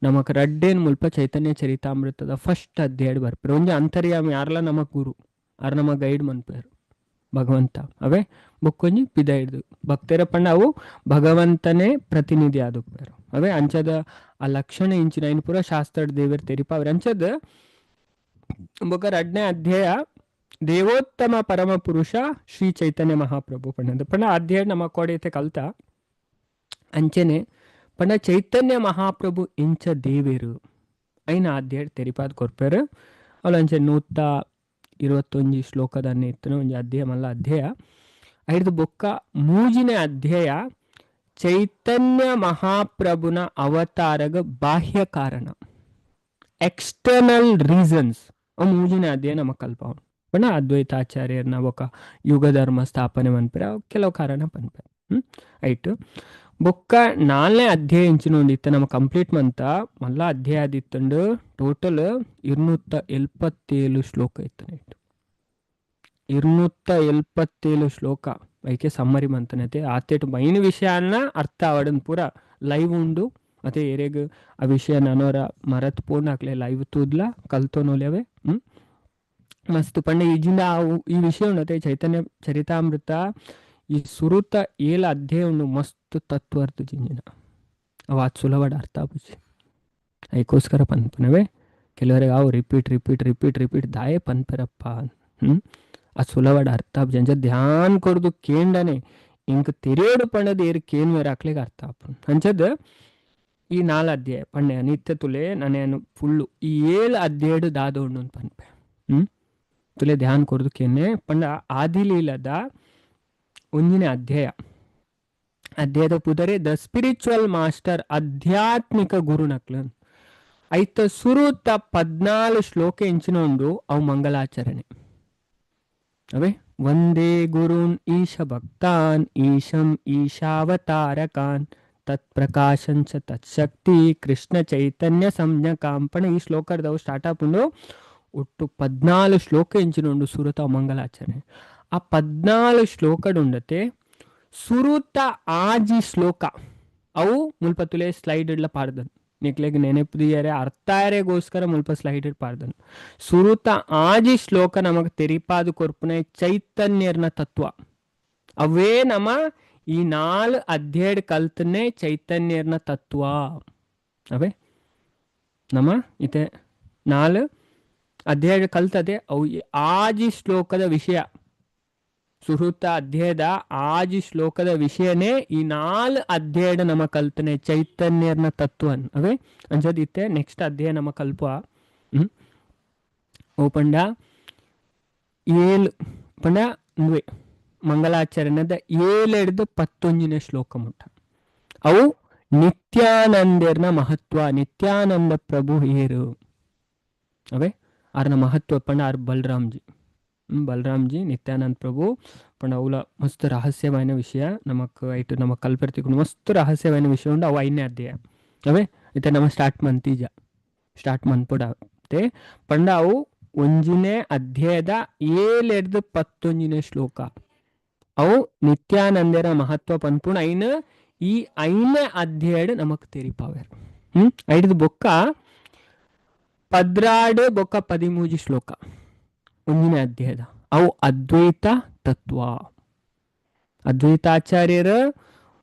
ನಮಕ್ ರಡ್ಡೇನ್ ಮುಲ್ಪ ಚೈತನ್ಯ ಚರಿತಾಮೃತದ ಫಸ್ಟ್ ಅಧ್ಯಾಯ ಬರ್ಪೇರು ಒಂಜಿ ಅಂತರ್ಯಾಮಿ ಯಾರಲ್ಲ ನಮಕ್ ಗುರು ಆರ್ ನಮಕ್ ಗೈಡ್ ಮನ್ಪೇರು ಭಗವಂತ ಅವೇ ಬೊಕ್ಕೊಂಜಿ ಪಿದ ಹಿಡ್ದು ಭಕ್ತರ ಪಂಡ ಅವು ಭಗವಂತನೇ ಪ್ರತಿನಿಧಿ ಆದುಪ್ಪೇರು ಅವೇ ಅಂಚದ ಆ ಲಕ್ಷಣ ಇಂಚಿನ ಇನ್ ಪೂರ ಶಾಸ್ತ್ರ ದೇವರು ತೆರಿಪ ಅವ್ರ ಅಂಚದ ಬೊಕ್ಕ 2ನೇ ಅಧ್ಯಾಯ ದೇವೋತ್ತಮ ಪರಮ ಪುರುಷ ಶ್ರೀ ಚೈತನ್ಯ ಮಹಾಪ್ರಭು ಪಂಡ ಪಂಡ ಅಧ್ಯಾಯ ನಮ್ಮ ಕೊಡೈತೆ ಕಲ್ತ ಅಂಚೆನೆ ಪಂಡ ಚೈತನ್ಯ ಮಹಾಪ್ರಭು ಇಂಚ ದೇವೇರು ಐನ ಅಧ್ಯಾಯ ತೆರಿಪಾದ್ ಕೊರ್ಪೇರು ಅವಳು ಅಂಚೆ 121 ಶ್ಲೋಕದನ್ನೇ ಇತ್ತು ಒಂಜಿ ಅಧ್ಯಾಯ ಮಲ್ಲ ಅಧ್ಯಾಯ ಐದು ಬೊಕ್ಕ 3ನೇ ಅಧ್ಯಾಯ ಚೈತನ್ಯ ಮಹಾಪ್ರಭುನ ಅವತಾರಗ ಬಾಹ್ಯ ಕಾರಣ ಎಕ್ಸ್ಟರ್ನಲ್ ರೀಸನ್ಸ್ 3ನೇ ಅಧ್ಯಾಯ ನಮಕ್ ಕಲ್ಪ ಪಂಡ ಅದ್ವೈತಾಚಾರ್ಯರ್ನ ఒక ಯುಗ ಧರ್ಮ ಸ್ಥಾಪನೆ ಮನ್ಪೇರ ಕೆಲವು ಕಾರಣ ಪನ್ಪೇರ ಐಟ್ ಬೊಕ್ಕ 4ನೇ ಅಧ್ಯಾಯ ಇಂಚಿನೊಂದಿತ್ತು ನಮ್ಮ ಕಂಪ್ಲೀಟ್ ಮಂತ ಮಲ್ಲ ಅಧ್ಯಾಯ ಆದಿತ್ತಂಡು ಟೋಟಲ್ 277 ಶ್ಲೋಕ ಇತ್ತು ನೈಟ್ 277 ಶ್ಲೋಕ ಐಕೆ ಸಮ್ಮರಿ ಮಂತನೈತೆ ಆತೇಟು ಮೈನ್ ವಿಷಯನ ಅರ್ಥ ಅವಡನ್ ಪೂರ ಲೈವ್ ಉಂಡು ಮತ್ತೆ ಎರೆಗ್ ಆ ವಿಷಯ ನಾನೋರ ಮರತ್ ಪೂರ್ಣ ಹಾಕ್ಲೆ ಲೈವ್ ತೂದ್ಲ ಕಲ್ತೋನೋಲ್ಯವೇ ಮಸ್ತ್ ಪಂಡ ಈಜಿಂದ ಈ ವಿಷಯ ಉಂಡತೆ ಚೈತನ್ಯ ಚರಿತಾಮೃತ ಈ ಸುರುತ 7 ಅಧ್ಯಾಯ ಉಂಡು ಮಸ್ತ್ ತತ್ವಾರ್ಥ ಜಿಂಜಿನ ಅವ ಅದು ಸುಲಭ ಅರ್ಥ ಆಪುಜಿ ಅದಕ್ಕೋಸ್ಕರ ಪನ್ಪನವೇ ಕೆಲವರಿಗೆ ಅವು ರಿಪೀಟ್ ದಾಯೆ ಪನ್ಪರಪ್ಪ ಅದು ಸುಲಭ ಅರ್ಥ ಆಪುಜಿ ಅಂಚ ಧ್ಯಾನ ಕೊಡ್ದು ಕೇಂಡನೆ ಇಂಕ ತೆರೆಯೋಡು ಪಂಡದ ಏರು ಕೇನ್ವೇರ ಹಾಕ್ಲಿಕ್ಕೆ ಅರ್ಥ ಆಪುನ್ ಅಂಚದ ಈ 4 ಅಧ್ಯಾಯ ಪಂಡೆ ನಿತ್ಯ ತುಲೆ ನಾನೇನು ಫುಲ್ಲು ಈ 7 ಅಧ್ಯಾಯಡು ದಾದೋಂಡು ಅಂತ ಪನ್ಪೆ ತುಲೆ ಧ್ಯಾನ ಕೊಡ್ದು ಕೇನೆ ಪಂಡ ಆದಿಲೀಲದ 1ನೇ ಅಧ್ಯಾಯ ಅಧ್ಯಯದ ಪುದರೆ ದ ಸ್ಪಿರಿಚುವಲ್ ಮಾಸ್ಟರ್ ಆಧ್ಯಾತ್ಮಿಕ ಗುರುನಕ್ಲನ್ ಐತ ಸುರುತ 14 ಶ್ಲೋಕ ಎಂಚಿನೊಂದು ಅವು ಮಂಗಲಾಚರಣೆ ಅವೇ ವಂದೇ ಗುರುನ್ ಈಶ ಭಕ್ತಾನ್ ಈಶಂ ಈಶಾವತಾರಕಾನ್ ತತ್ಪ್ರಕಾಶಂಚ ತತ್ಶಕ್ತಿ ಕೃಷ್ಣ ಚೈತನ್ಯ ಸಂಜ್ಞಕಾಂಪಣ ಈ ಶ್ಲೋಕದವು ಸ್ಟಾರ್ಟ್ ಆಪುಂಡು ಒಟ್ಟು 14 ಶ್ಲೋಕ ಎಂಚಿನೊಂದು ಸುರುತ ಮಂಗಲಾಚರಣೆ ಆ 14 ಶ್ಲೋಕಡುಂಡತೆ ಸುರುತ ಆಜಿ ಶ್ಲೋಕ ಅವು ಮುಲ್ಪ ತುಲೆ ಸ್ಲೈಡ್ ಇಡ್ಲ ಪಾಡ್ದನು ನಿಕ್ಲೆಗ್ ನೆನಪುದಿಯರೆ ಅರ್ಥ ಆರೆಗೋಸ್ಕರ ಮುಲ್ಪ ಸ್ಲೈಡ್ ಇಡ್ ಪಾಡ್ದನು ಸುರುತ ಆಜಿ ಶ್ಲೋಕ ನಮಗ್ ತೆರಿಪಾದು ಕೊರ್ಪುನೆ ಚೈತನ್ಯರ್ನ ತತ್ವ ಅವೇ ನಮ ಈ 4 ಅಧ್ಯಾಯ ಕಲ್ತನೆ ಚೈತನ್ಯರ್ನ ತತ್ವ ಅವೇ ನಮ ಇತೆ 4 ಅಧ್ಯಾಯ ಕಲ್ತದೆ ಅವು ಆಜಿ ಶ್ಲೋಕದ ವಿಷಯ ಸುಹೃತ ಅಧ್ಯಾಯದ ಆಜಿ ಶ್ಲೋಕದ ವಿಷಯನೇ ಈ 4 ಅಧ್ಯಾಯ ನಮ ಕಲ್ತನೆ ಚೈತನ್ಯರ್ನ ತತ್ವನ್ ಅವೇ ಅಂಜದ್ ಇತ್ತೆ ನೆಕ್ಸ್ಟ್ ಅಧ್ಯಾಯ ನಮ ಕಲ್ಪ ಓ ಪಂಡ 7 ಪಂಡ ನುವೆ ಮಂಗಲಾಚರಣೆದ 7 ಹಿಡಿದು 11ನೇ ಶ್ಲೋಕ ಮುಟ್ಟ ಅವು ನಿತ್ಯಾನಂದರ್ನ ಮಹತ್ವ ನಿತ್ಯಾನಂದ ಪ್ರಭು ಏರು ಅವೇ ಅರ್ನ ಮಹತ್ವ ಪಂಡ ಆರ್ ಬಲರಾಮ್ಜಿ ನಿತ್ಯಾನಂದ ಪ್ರಭು ಪಂಡ ಅವಲ ಮಸ್ತ್ ರಹಸ್ಯವಾದ ವಿಷಯ ನಮಕ್ ಐಟು ನಮಕ್ ಕಲ್ಪರ್ತಿಕೊಂಡು ಮಸ್ತ್ ರಹಸ್ಯವಾದ ವಿಷಯ ಉಂಡು ಅವು 5ನೇ ಅಧ್ಯಾಯ ಅವೇ ಇತ್ತೆ ನಮ್ಮ ಸ್ಟಾರ್ಟ್ ಮನ್ಪುಡತೆ ಪಂಡ ಅವು 1ನೇ ಅಧ್ಯಾಯದ 7 ಹಿಡಿದು 11ನೇ ಶ್ಲೋಕ ಅವು ನಿತ್ಯಾನಂದರ ಮಹತ್ವ ಪನ್ಪುಣ ಐನ ಈ 5ನೇ ಅಧ್ಯಾಯ ನಮಕ್ ತೆರಿಪಾವೇರ್ ಐದು ಬೊಕ್ಕ 16 ಬೊಕ್ಕ 13 ಶ್ಲೋಕ 1ನೇ ಅಧ್ಯಾಯದ ಅವು ಅದ್ವೈತ ತತ್ವ ಅದ್ವೈತಾಚಾರ್ಯರ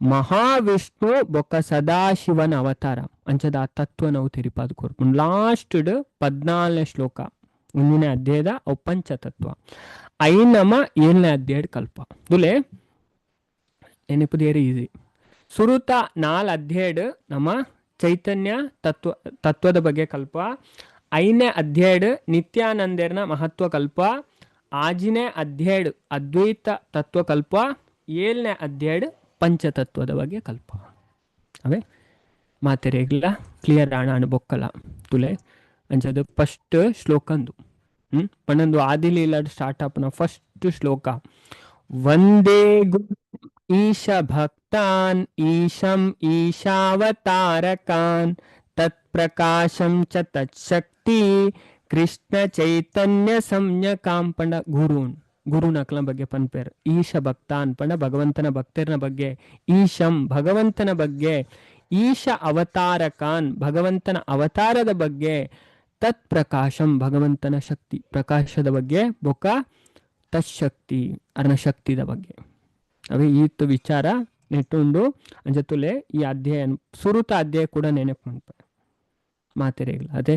ಮಹಾವಿಷ್ಣು ಬೊಕ್ಕ ಸದಾಶಿವನ ಅವತಾರ ಅಂಚದ ಆ ತತ್ವ ನಾವು ತೆರಿಪಾದು ಕೊರ್ಪುಂಡು ಲಾಸ್ಟ್ 14ನೇ ಶ್ಲೋಕ 1ನೇ ಅಧ್ಯಾಯದ ಅವು ಪಂಚತತ್ವ ಐನಮ 7ನೇ ಅಧ್ಯಾಯ ಕಲ್ಪ ದುಲೆ ನೆನಪುದೇರಿ ಈಸಿ ಸುರುತ 4 ಅಧ್ಯಾಯ ನಮ್ಮ ಚೈತನ್ಯ ತತ್ವದ ಬಗ್ಗೆ ಕಲ್ಪ 5ನೇ ಅಧ್ಯಾಯ ನಿತ್ಯಾನಂದರ್ನ ಮಹತ್ವ ಕಲ್ಪ 6ನೇ ಅಧ್ಯಾಯ ಅದ್ವೈತ ತತ್ವ ಕಲ್ಪ 7ನೇ ಅಧ್ಯಾಯ ಪಂಚತತ್ವದ ಬಗ್ಗೆ ಕಲ್ಪ ಅವೇ ಮಾತೆರೆಗ್ಲ ಕ್ಲಿಯರ್ ಆಣ ಬೊಕ್ಕಲ ತುಲೆ ಅಂಚದು ಫಸ್ಟ್ ಶ್ಲೋಕಂದು ಪಣ್ಣಂದು ಆದಿಲೀಲ ಸ್ಟಾರ್ಟ್ ಆಪ್ನ ಫಸ್ಟ್ ಶ್ಲೋಕ ವಂದೇ ಗುರು ಈಶ ಭಕ್ತಾನ್ ಈಶಂ ಈಶಾವತಾರಕಾನ್ ತತ್ಪ್ರಕಾಶಂ ಚ ತತ್ಶಕ್ತಿ ಕೃಷ್ಣ ಚೈತನ್ಯ ಸಂಜ್ಞಕಾಂ ಪಂಡ ಗುರುನಕ್ಲ ಬಗ್ಗೆ ಪನ್ಪೇರ್ ಈಶ ಭಕ್ತಾನ್ ಪಂಡ ಭಗವಂತನ ಭಕ್ತರ್ನ ಬಗ್ಗೆ ಈಶಂ ಭಗವಂತನ ಬಗ್ಗೆ ಈಶ ಅವತಾರಕಾನ್ ಭಗವಂತನ ಅವತಾರದ ಬಗ್ಗೆ ತತ್ಪ್ರಕಾಶಂ ಭಗವಂತನ ಶಕ್ತಿ ಪ್ರಕಾಶದ ಬಗ್ಗೆ ಬೊಕ್ಕ ತತ್ಶಕ್ತಿ ಅರ್ನ ಶಕ್ತಿದ ಬಗ್ಗೆ ಅವೇ ಈತ್ ವಿಚಾರ ನೆಟ್ಟುಂಡು ಅಂಜತುಲೆ ಈ ಅಧ್ಯಾಯ ಸುರುತ ಅಧ್ಯಾಯ ಕೂಡ ನೆನಪು ಮಾಡ್ತಾರೆ ಮಾತೆರೆಗ್ಲ ಅದೇ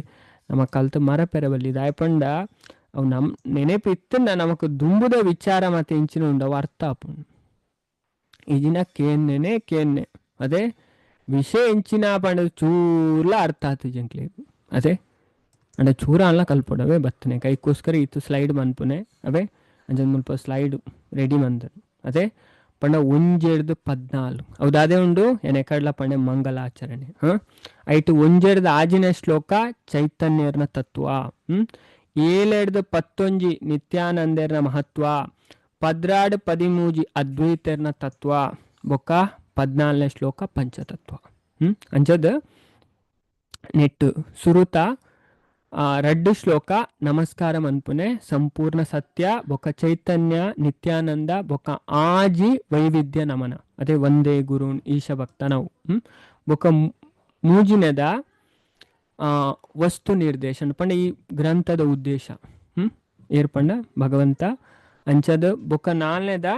ನಮ್ಮ ಕಲ್ತು ಮರಪೆರಬಲ್ಲಿ ದಾಯಪಂಡ ಅವು ನಮ್ ನೆನಪಿತ್ತನ್ನ ನಮಕ್ ದುಂಬುದ ವಿಚಾರ ಮತ್ತೆ ಇಂಚಿನ ಉಂಡು ಅವು ಅರ್ಥ ಆಪುಂಡು ಈಜಿನ ಕೇನ್ನೆ ಅದೇ ವಿಷಯ ಇಂಚಿನ ಪಂಡ ಚೂರ್ಲ ಅರ್ಥ ಆತು ಜಂಕ್ಲೆ ಅದೇ ಅಂಡ ಚೂರ ಅಲ್ಲ ಕಲ್ಪೊಡವೆ ಬತ್ತನೆ ಕೈಕೋಸ್ಕರ ಇತ್ತು ಸ್ಲೈಡ್ ಮನ್ಪುನೆ ಅವೇ ಅಂಜನ್ ಮುಲ್ಪ ಸ್ಲೈಡ್ ರೆಡಿ ಮಂದನು ಅದೇ ಪಂಡ 1 ಹಿಡಿದು 14 ಹೌದಾದೇ ಉಂಡು ಎನೆಕಡ್ಲ ಪಂಡೆ ಮಂಗಲಾಚರಣೆ ಐಟು 1 ಹಿಡಿದು 6ನೇ ಶ್ಲೋಕ ಚೈತನ್ಯರ್ನ ತತ್ವ 7 ಹಿಡಿದು 11 ನಿತ್ಯಾನಂದರ್ನ ಮಹತ್ವ 16 13 ಅದ್ವೈತರ್ನ ತತ್ವ ಬೊಕ್ಕ 14ನೇ ಶ್ಲೋಕ ಪಂಚತತ್ವ ಅಂಚದ ನೆಟ್ಟು ಸುರುತ 2 ಶ್ಲೋಕ ನಮಸ್ಕಾರ ಮನ್ಪುನೆ ಸಂಪೂರ್ಣ ಸತ್ಯ ಬೊಕ್ಕ ಚೈತನ್ಯ ನಿತ್ಯಾನಂದ ಬೊಕ್ಕ ಆಜಿ ವೈವಿಧ್ಯ ನಮನ ಅದೇ ವಂದೇ ಗುರುನ್ ಈಶ ಭಕ್ತ ನಾವು ಬೊಕ್ಕ ಮೂಜಿನದ ವಸ್ತು ನಿರ್ದೇಶನ ಪಂಡ ಈ ಗ್ರಂಥದ ಉದ್ದೇಶ ಏರ್ಪಂಡ ಭಗವಂತ ಅಂಚದ ಬೊಕ್ಕ 4ನೇದ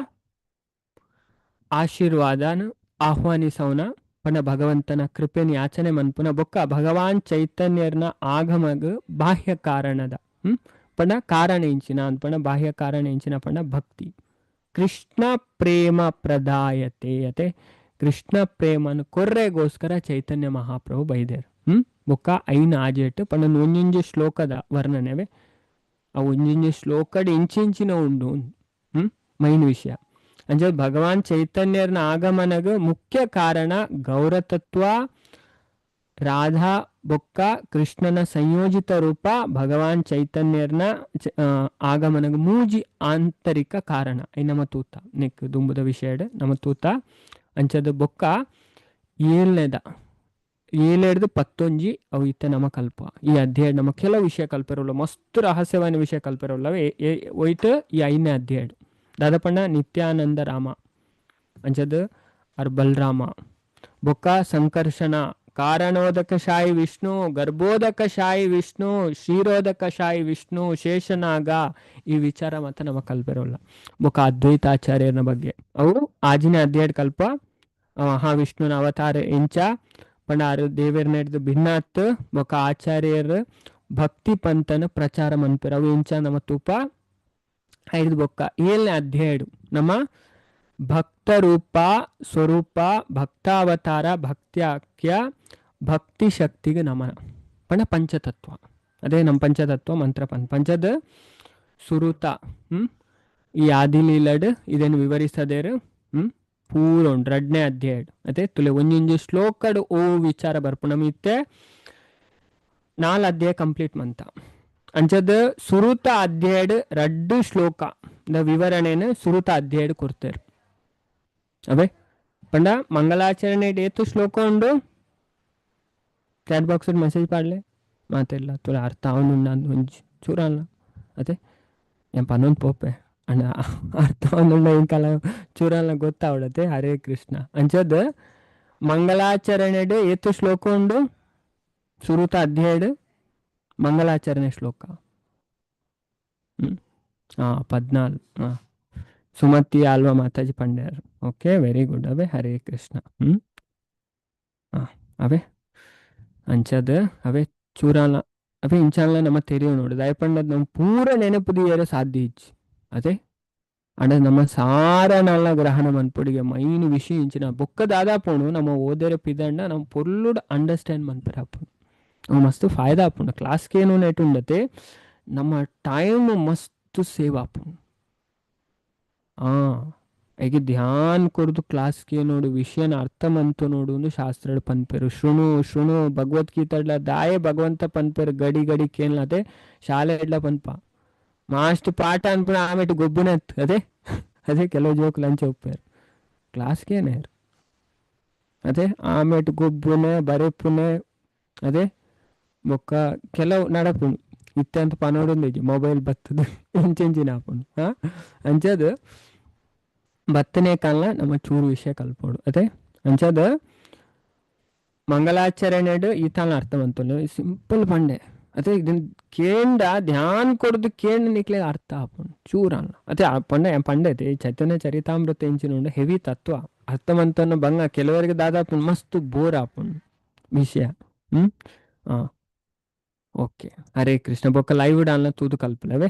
ಆಶೀರ್ವಾದನ ಆಹ್ವಾನಿಸವನ ಪಂಡ ಭಗವಂತನ ಕೃಪೆನ ಯಾಚನೆ ಮನ್ಪುನ ಬೊಕ್ಕ ಭಗವಾನ್ ಚೈತನ್ಯರ್ನ ಆಗಮಗ ಬಾಹ್ಯ ಕಾರಣದ ಪಂಡ ಕಾರಣ ಇಂಚಿನ ಅನ್ಪಂಡ ಬಾಹ್ಯ ಕಾರಣ ಇಂಚಿನ ಪಂಡ ಭಕ್ತಿ ಕೃಷ್ಣ ಪ್ರೇಮ ಪ್ರದಾಯತೆ ಅತೆ ಕೃಷ್ಣ ಪ್ರೇಮನ ಕೊರ್ರೆಗೋಸ್ಕರ ಚೈತನ್ಯ ಮಹಾಪ್ರಭು ಬೈದೇರು ಬೊಕ್ಕ 5 ಆಜೆಟ್ ಪಂಡ 1 ಶ್ಲೋಕದ ವರ್ಣನೆವೆ ಆ 1 ಶ್ಲೋಕದ ಇಂಚಿನ ಉಂಡು ಮೈನ್ ವಿಷಯ ಅಂದ್ರೆ ಭಗವಾನ್ ಚೈತನ್ಯರ್ನ ಆಗಮನಗ ಮುಖ್ಯ ಕಾರಣ ಗೌರತತ್ವ ರಾಧಾ ಬೊಕ್ಕ ಕೃಷ್ಣನ ಸಂಯೋಜಿತ ರೂಪ ಭಗವಾನ್ ಚೈತನ್ಯರ್ನ ಆಗಮನಗ ಮೂಜಿ ಆಂತರಿಕ ಕಾರಣ ಐ ನಮ್ಮ ತೂತ ನಿಕ್ ದುಂಬುದ ವಿಷಯ ನಮ್ಮ ತೂತ ಅಂಚದ ಬೊಕ್ಕ ಏಳ್ನೇದ 7-11 ಅವು ಇತ್ತೆ ನಮ್ಮ ಕಲ್ಪ ಈ ಅಧ್ಯಾಯ ನಮ್ಮ ಕೆಲವು ವಿಷಯ ಕಲ್ಪಿರೋಲ್ಲ ಮಸ್ತ್ ರಹಸ್ಯವಾದ ವಿಷಯ ಕಲ್ಪಿರೋಲ್ಲವೇ ಒಯ್ತು ಈ 5ನೇ ಅಧ್ಯಾಯ ದಾದಪಣ್ಣ ನಿತ್ಯಾನಂದ ರಾಮ ಅಂಚದ ಬಲರಾಮ ಬೊಕ್ಕ ಸಂಕರ್ಷಣ ಕಾರಣೋದಕಶಾಹಿ ವಿಷ್ಣು ಗರ್ಭೋದಕಶಾಹಿ ವಿಷ್ಣು ಕ್ಷೀರೋದಕಶಾಹಿ ವಿಷ್ಣು ಶೇಷನಾಗ ಈ ವಿಚಾರ ಮಾತ್ರ ನಮ್ಮ ಕಲ್ಪಿರೋಲ್ಲ ಬೊಕ್ಕ ಅದ್ವೈತಾಚಾರ್ಯನ ಬಗ್ಗೆ ಅವು ಆಜಿನ ಅಧ್ಯಾಯ ಕಲ್ಪ ಮಹಾವಿಷ್ಣುನ ಅವತಾರ ಇಂಚ ಪಂಡ ದೇವರ ನಡೆದು ಭಿನ್ನಾತ್ ಬೊಕ್ಕ ಆಚಾರ್ಯರ ಭಕ್ತಿ ಪಂಥನ ಪ್ರಚಾರ ಮನ್ಪೇರ ಅವು ಇಂಚ ನಮ್ಮ ತೂಪ ಐದು ಬೊಕ್ಕ 7ನೇ ಅಧ್ಯಾಯ ನಮ್ಮ ಭಕ್ತ ರೂಪ ಸ್ವರೂಪ ಭಕ್ತಾವತಾರ ಭಕ್ತ್ಯಾಖ್ಯ ಭಕ್ತಿ ಶಕ್ತಿಗೆ ನಮನ ಪಂಡ ಪಂಚತತ್ವ ಅದೇ ನಮ್ಮ ಪಂಚತತ್ವ ಮಂತ್ರ ಪಂಚದ ಸುರುತ ಈ ಆದಿಲೀಲಡ್ ಇದನ್ನು ವಿವರಿಸದೇರು ಪೂರ ಉಂಟು 2ನೇ ಅಧ್ಯಾಯ ಅದೇ ತುಲೆ ಒಂಜೊಂಜು ಶ್ಲೋಕಡ್ ಓ ವಿಚಾರ ಬರ್ಪು ನಮಿತ್ತೆ 4 ಅಧ್ಯಾಯ ಕಂಪ್ಲೀಟ್ ಮಂತ ಅಂಚದ ಸುರುತ ಅಧ್ಯಾಯ 2 ಶ್ಲೋಕ ವಿವರಣೆನ ಸುರುತ ಅಧ್ಯಾಯ ಕೊಡ್ತೇರು ಅವೇ ಪಂಡ ಮಂಗಲಾಚರಣೆ ಏತು ಶ್ಲೋಕ ಉಂಡು ಚಾಟ್ ಬಾಕ್ಸ್ ಮೆಸೇಜ್ ಪಾಡ್ಲೆ ಮಾತಿಲ್ಲ ತುಳ ಅರ್ಥ ಅವನು ನಾನು ಒಂಜಿ ಚೂರಲ್ಲ ಅದೇ ಏನ್ ಪನ್ನೊಂದು ಪೋಪೆ ಅಣ್ಣ ಅರ್ಥ ಅವನು ಇಂಕಲ ಚೂರಲ್ಲ ಗೊತ್ತಾವಡತೆ ಹರೇ ಕೃಷ್ಣ ಅಂಚದ ಮಂಗಲಾಚರಣೆ ಏತು ಶ್ಲೋಕ ಉಂಡು ಸುರುತ ಅಧ್ಯಾಯ ಮಂಗಲಾಚರಣೆ ಶ್ಲೋಕ 14 ಸುಮತಿ ಆಲ್ವಾ ಮಾತಾಜಿ ಪಂಡ್ಯಾರು ಓಕೆ ವೆರಿ ಗುಡ್ ಅವೇ ಹರೇ ಕೃಷ್ಣ ಅವೇ ಅಂಚದ ಅವೇ ಚೂರಾಲ ಅವೇ ಇಂಚಾಲ ನಮ್ಮ ತೆರಿಯೋ ನೋಡುದು ಅಯ್ಯಪಂಡದ್ ನಮ್ಮ ಪೂರ ನೆನಪುದಿಯರು ಸಾಧ್ಯ ಇಚ್ಚಿ ಅದೇ ಅಂಡ ನಮ್ಮ ಸಾರನಲ್ಲ ಗ್ರಹಣ ಮನ್ಪುಡಿಗೆ ಮೈನ್ ವಿಷಯ ಇಂಚಿನ ಬೊಕ್ಕ ದಾದಾಪುಣು ನಮ್ಮ ಓದೇರ ಪಿದಂಡ ನಮ್ಮ ಪೊರ್ಲುಡ್ ಅಂಡರ್ಸ್ಟ್ಯಾಂಡ್ ಮನ್ಪರ ಆಪುಣು ನಾವು ಮಸ್ತ್ ಫಾಯ್ದಾ ಆಪುಂಡು ಕ್ಲಾಸ್ಗೇನು ನೆಟ್ ಉಂಡತೆ ನಮ್ಮ ಟೈಮ್ ಮಸ್ತ್ ಸೇವ್ ಆಪುಂಡು ಈಗ ಧ್ಯಾನ್ ಕೊಡ್ದು ಕ್ಲಾಸ್ಗೆ ನೋಡು ವಿಷಯನ ಅರ್ಥ ಮಂತು ನೋಡು ಒಂದು ಶಾಸ್ತ್ರ ಪನ್ಪೇರು ಶೃಣು ಭಗವದ್ಗೀತಾಡ್ಲ ದಾಯೆ ಭಗವಂತ ಪನ್ಪೇರು ಗಡಿ ಗಡಿ ಕೇನ್ಲತೆ ಶಾಲೆ ಇಡ್ಲ ಪನ್ಪ ಮಾಸ್ಟ್ ಪಾಠ ಅನ್ಪುಣ ಆಮೇಲೆ ಗೊಬ್ಬುನತ್ ಅದೇ ಕೆಲವು ಜೋಕ್ ಲಂಚ ಒಪ್ಪೇರು ಕ್ಲಾಸ್ಗೇನೆ ಅದೇ ಆಮೇಲೆ ಗೊಬ್ಬುನೆ ಬರೆಪುನೆ ಅದೇ ಬೊಕ್ಕ ಕೆಲವು ನಡಪುಣು ಇತ್ತೆ ಅಂತ ಪನೋಡೊಂದು ಮೊಬೈಲ್ ಬತ್ತದು ಇಂಚಿನ ಹಾಪುಂಡು ಅಂಚದು ಬತ್ತನೇ ಕಾಲ ನಮ್ಮ ಚೂರು ವಿಷಯ ಕಲ್ಪೋಡು ಅದೇ ಅಂಚದ ಮಂಗಲಾಚರಣೆ ಈ ತಾಲ ಅರ್ಥ ಬಂತು ಸಿಂಪಲ್ ಪಂಡೆ ಅದೇ ಇದನ್ನ ಕೇಂಡ ಧ್ಯಾನ್ ಕೊಡದು ಕೇಂಡ ನಿಕ್ಲೆ ಅರ್ಥ ಆಪುಂಡು ಚೂರಲ್ಲ ಅದೇ ಆ ಪಂಡೆ ಐತೆ ಚೈತನ್ಯ ಚರಿತಾಮೃತ ಇಂಚಿನ ಹೆವಿ ತತ್ವ ಅರ್ಥವಂತನ ಬಂಗ ಕೆಲವರಿಗೆ ದಾದಾಪು ಮಸ್ತ್ ಬೋರ್ ಆಪುಂಡು ವಿಷಯ ಓಕೆ ಹರೇ ಕೃಷ್ಣ ಬೊಕ್ಕ ಲೈವ್ ಡಾಲ್ನ ತೂದು ಕಲ್ಪಲವೇ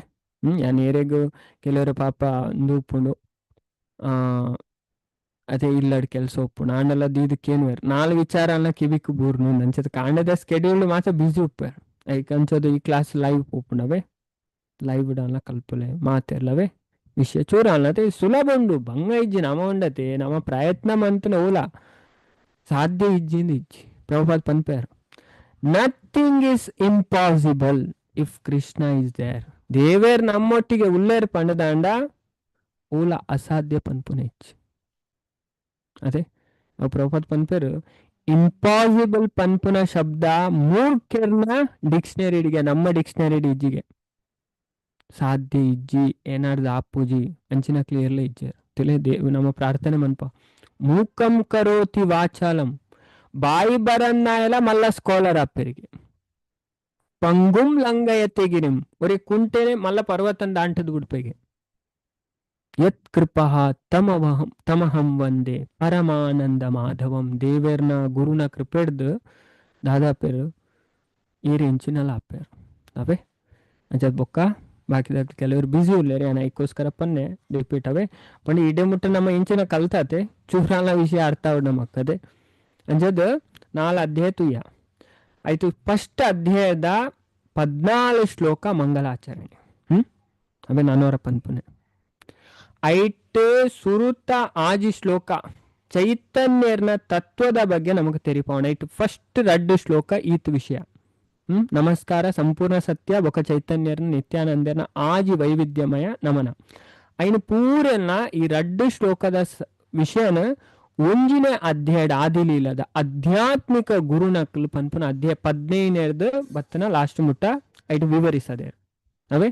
ಯಾನ್ ಏರೆಗೂ ಕೆಲವರು ಪಾಪ ನೂಪುಂಡು ಅದೇ ಇಲ್ಲಡ್ ಕೆಲಸ ಒಪ್ಪುಂಡು ಆಂಡಲ ದೀದಕ್ಕೇನು ವೇರು 4 ವಿಚಾರ ಅನ್ನ ಕಿವಿಕ್ ಬೂರ್ನು ಅಂಚದ ಕಾಂಡದ ಸ್ಕೆಡ್ಯೂಲ್ ಮಾತ್ರ ಬಿಸಿ ಉಪ್ಪೇರು ಐಕ್ ಅಂಚದು ಈ ಕ್ಲಾಸ್ ಲೈವ್ ಪೋಪುಂಡವೇ ಲೈವ್ ಡಾಲ್ನ ಕಲ್ಪಲೆ ಮಾತೆರ್ಲವೇ ವಿಷಯ ಚೂರ ಅಲ್ಲದೆ ಸುಲಭ ಉಂಡು ಭಂಗ ಇಜ್ಜಿ ನಮ ಉಂಡತೆ ನಮ್ಮ ಪ್ರಯತ್ನ ಮಂತನ ಓಲ ಸಾಧ್ಯ ಇಜ್ಜಿಂದ ಇಜ್ಜಿ ಪ್ರಭುಪಾದ್ ಪನ್ಪೇರು nothing is impossible if Krishna is there ದೇವೇರ್ ನಮ್ಮೊಟ್ಟಿಗೆ ಉಲ್ಲೇರ್ ಪಂಡದಾಂಡ ಓಲ ಅಸಾಧ್ಯ ಪನ್ಪುನ ಇಚ್ಚಿ ಅದೇ ನಾವು ಪ್ರಭುಪಾದ್ ಪನ್ಪೇರು ಇಂಪಾಸಿಬಲ್ ಪನ್ಪುನ ಶಬ್ದ ಮೂರ್ಖರ್ನ ಡಿಕ್ಷನರಿಡಿಗೆ ನಮ್ಮ ಡಿಕ್ಷನರಿ ಇಜ್ಜಿಗೆ ಸಾಧ್ಯ ಇಜ್ಜಿ ಏನಾರ್ದು ಆಪುಜಿ ಅಂಚಿನ ಕ್ಲಿಯರ್ಲಿ ಇಜ್ಜಾರು ತಿಳಿ ನಮ್ಮ ಪ್ರಾರ್ಥನೆ ಮನ್ಪ ಮೂಕಂ ಕರೋತಿ ವಾಚಾಲಂ ಬಾಯಿ ಬರನ್ನ ಎಲ್ಲ ಮಲ್ಲ ಸ್ಕಾಲರ್ ಆಪರಿಗೆ ಪಂಗುಂ ಲಂಗಯತೆಗಿರಿಂ ಒರಿ ಕುಂಟೆನೆ ಮಲ್ಲ ಪರ್ವತನ್ ದಾಂಟದ್ ಗುಡ್ಪೆಗೆ ಯತ್ ಕೃಪಃ ತಮಹಂ ವಂದೇ ಪರಮಾನಂದ ಮಾಧವಂ ದೇವೇರ್ನ ಗುರುನ ಕೃಪೆಡ್ದು ದಾದಾಪೇರು ಏರಿ ಇಂಚಿನಲ್ಲ ಆಪೇರು ಅವೇ ಅಂಚದ್ ಬೊಕ್ಕ ಬಾಕಿದ ಕೆಲವರು ಬ್ಯುಸಿ ಉಳ್ಳೇರಿ ಅದಕ್ಕೋಸ್ಕರ ಪನ್ನೆ ರಿಪೀಟ್ ಅವೇ ಪಂಡ ಇಡೆ ಮುಟ್ಟ ನಮ್ಮ ಇಂಚಿನ ಕಲ್ತಾತೆ ಚೂರಾಲ ವಿಷಯ ಅರ್ಥ ಆವಡ್ ನಮ್ಮ ಅಕ್ಕದೆ ಅಂಜದ್ 4 ಅಧ್ಯಾಯ ತುಯ್ಯ ಆಯ್ತು ಫಸ್ಟ್ ಅಧ್ಯಾಯದ 14 ಶ್ಲೋಕ ಮಂಗಲಾಚರಣೆ ಅವೇ 400 ಪನ್ಪುನೆ ಫಸ್ಟ್ ಸುರುತ ಆಜಿ ಶ್ಲೋಕ ಚೈತನ್ಯರ್ನ ತತ್ವದ ಬಗ್ಗೆ ನಮಗೆ ತೆರಿಪೋಣ ಇಟ್ಟು ಫಸ್ಟ್ 2 ಶ್ಲೋಕ ಈತ್ ವಿಷಯ. ನಮಸ್ಕಾರ ಸಂಪೂರ್ಣ ಸತ್ಯ ಬೊಕ ಚೈತನ್ಯರ್ನ ನಿತ್ಯಾನಂದರ್ನ ಆಜಿ ವೈವಿಧ್ಯಮಯ ನಮನ ಐನು ಪೂರನ್ನ ಈ 2 ಶ್ಲೋಕದ ವಿಷಯನ ಒಂಜಿನ ಅಧ್ಯಾಯ ಆದಿಲೀಲದ ಆಧ್ಯಾತ್ಮಿಕ ಗುರುನಕ್ಲು ಪನ್ಪುನ ಅಧ್ಯಾಯ 15 ಬತ್ತನ ಲಾಸ್ಟ್ ಮುಟ್ಟ ಐಟು ವಿವರಿಸದೆ ಅವೇ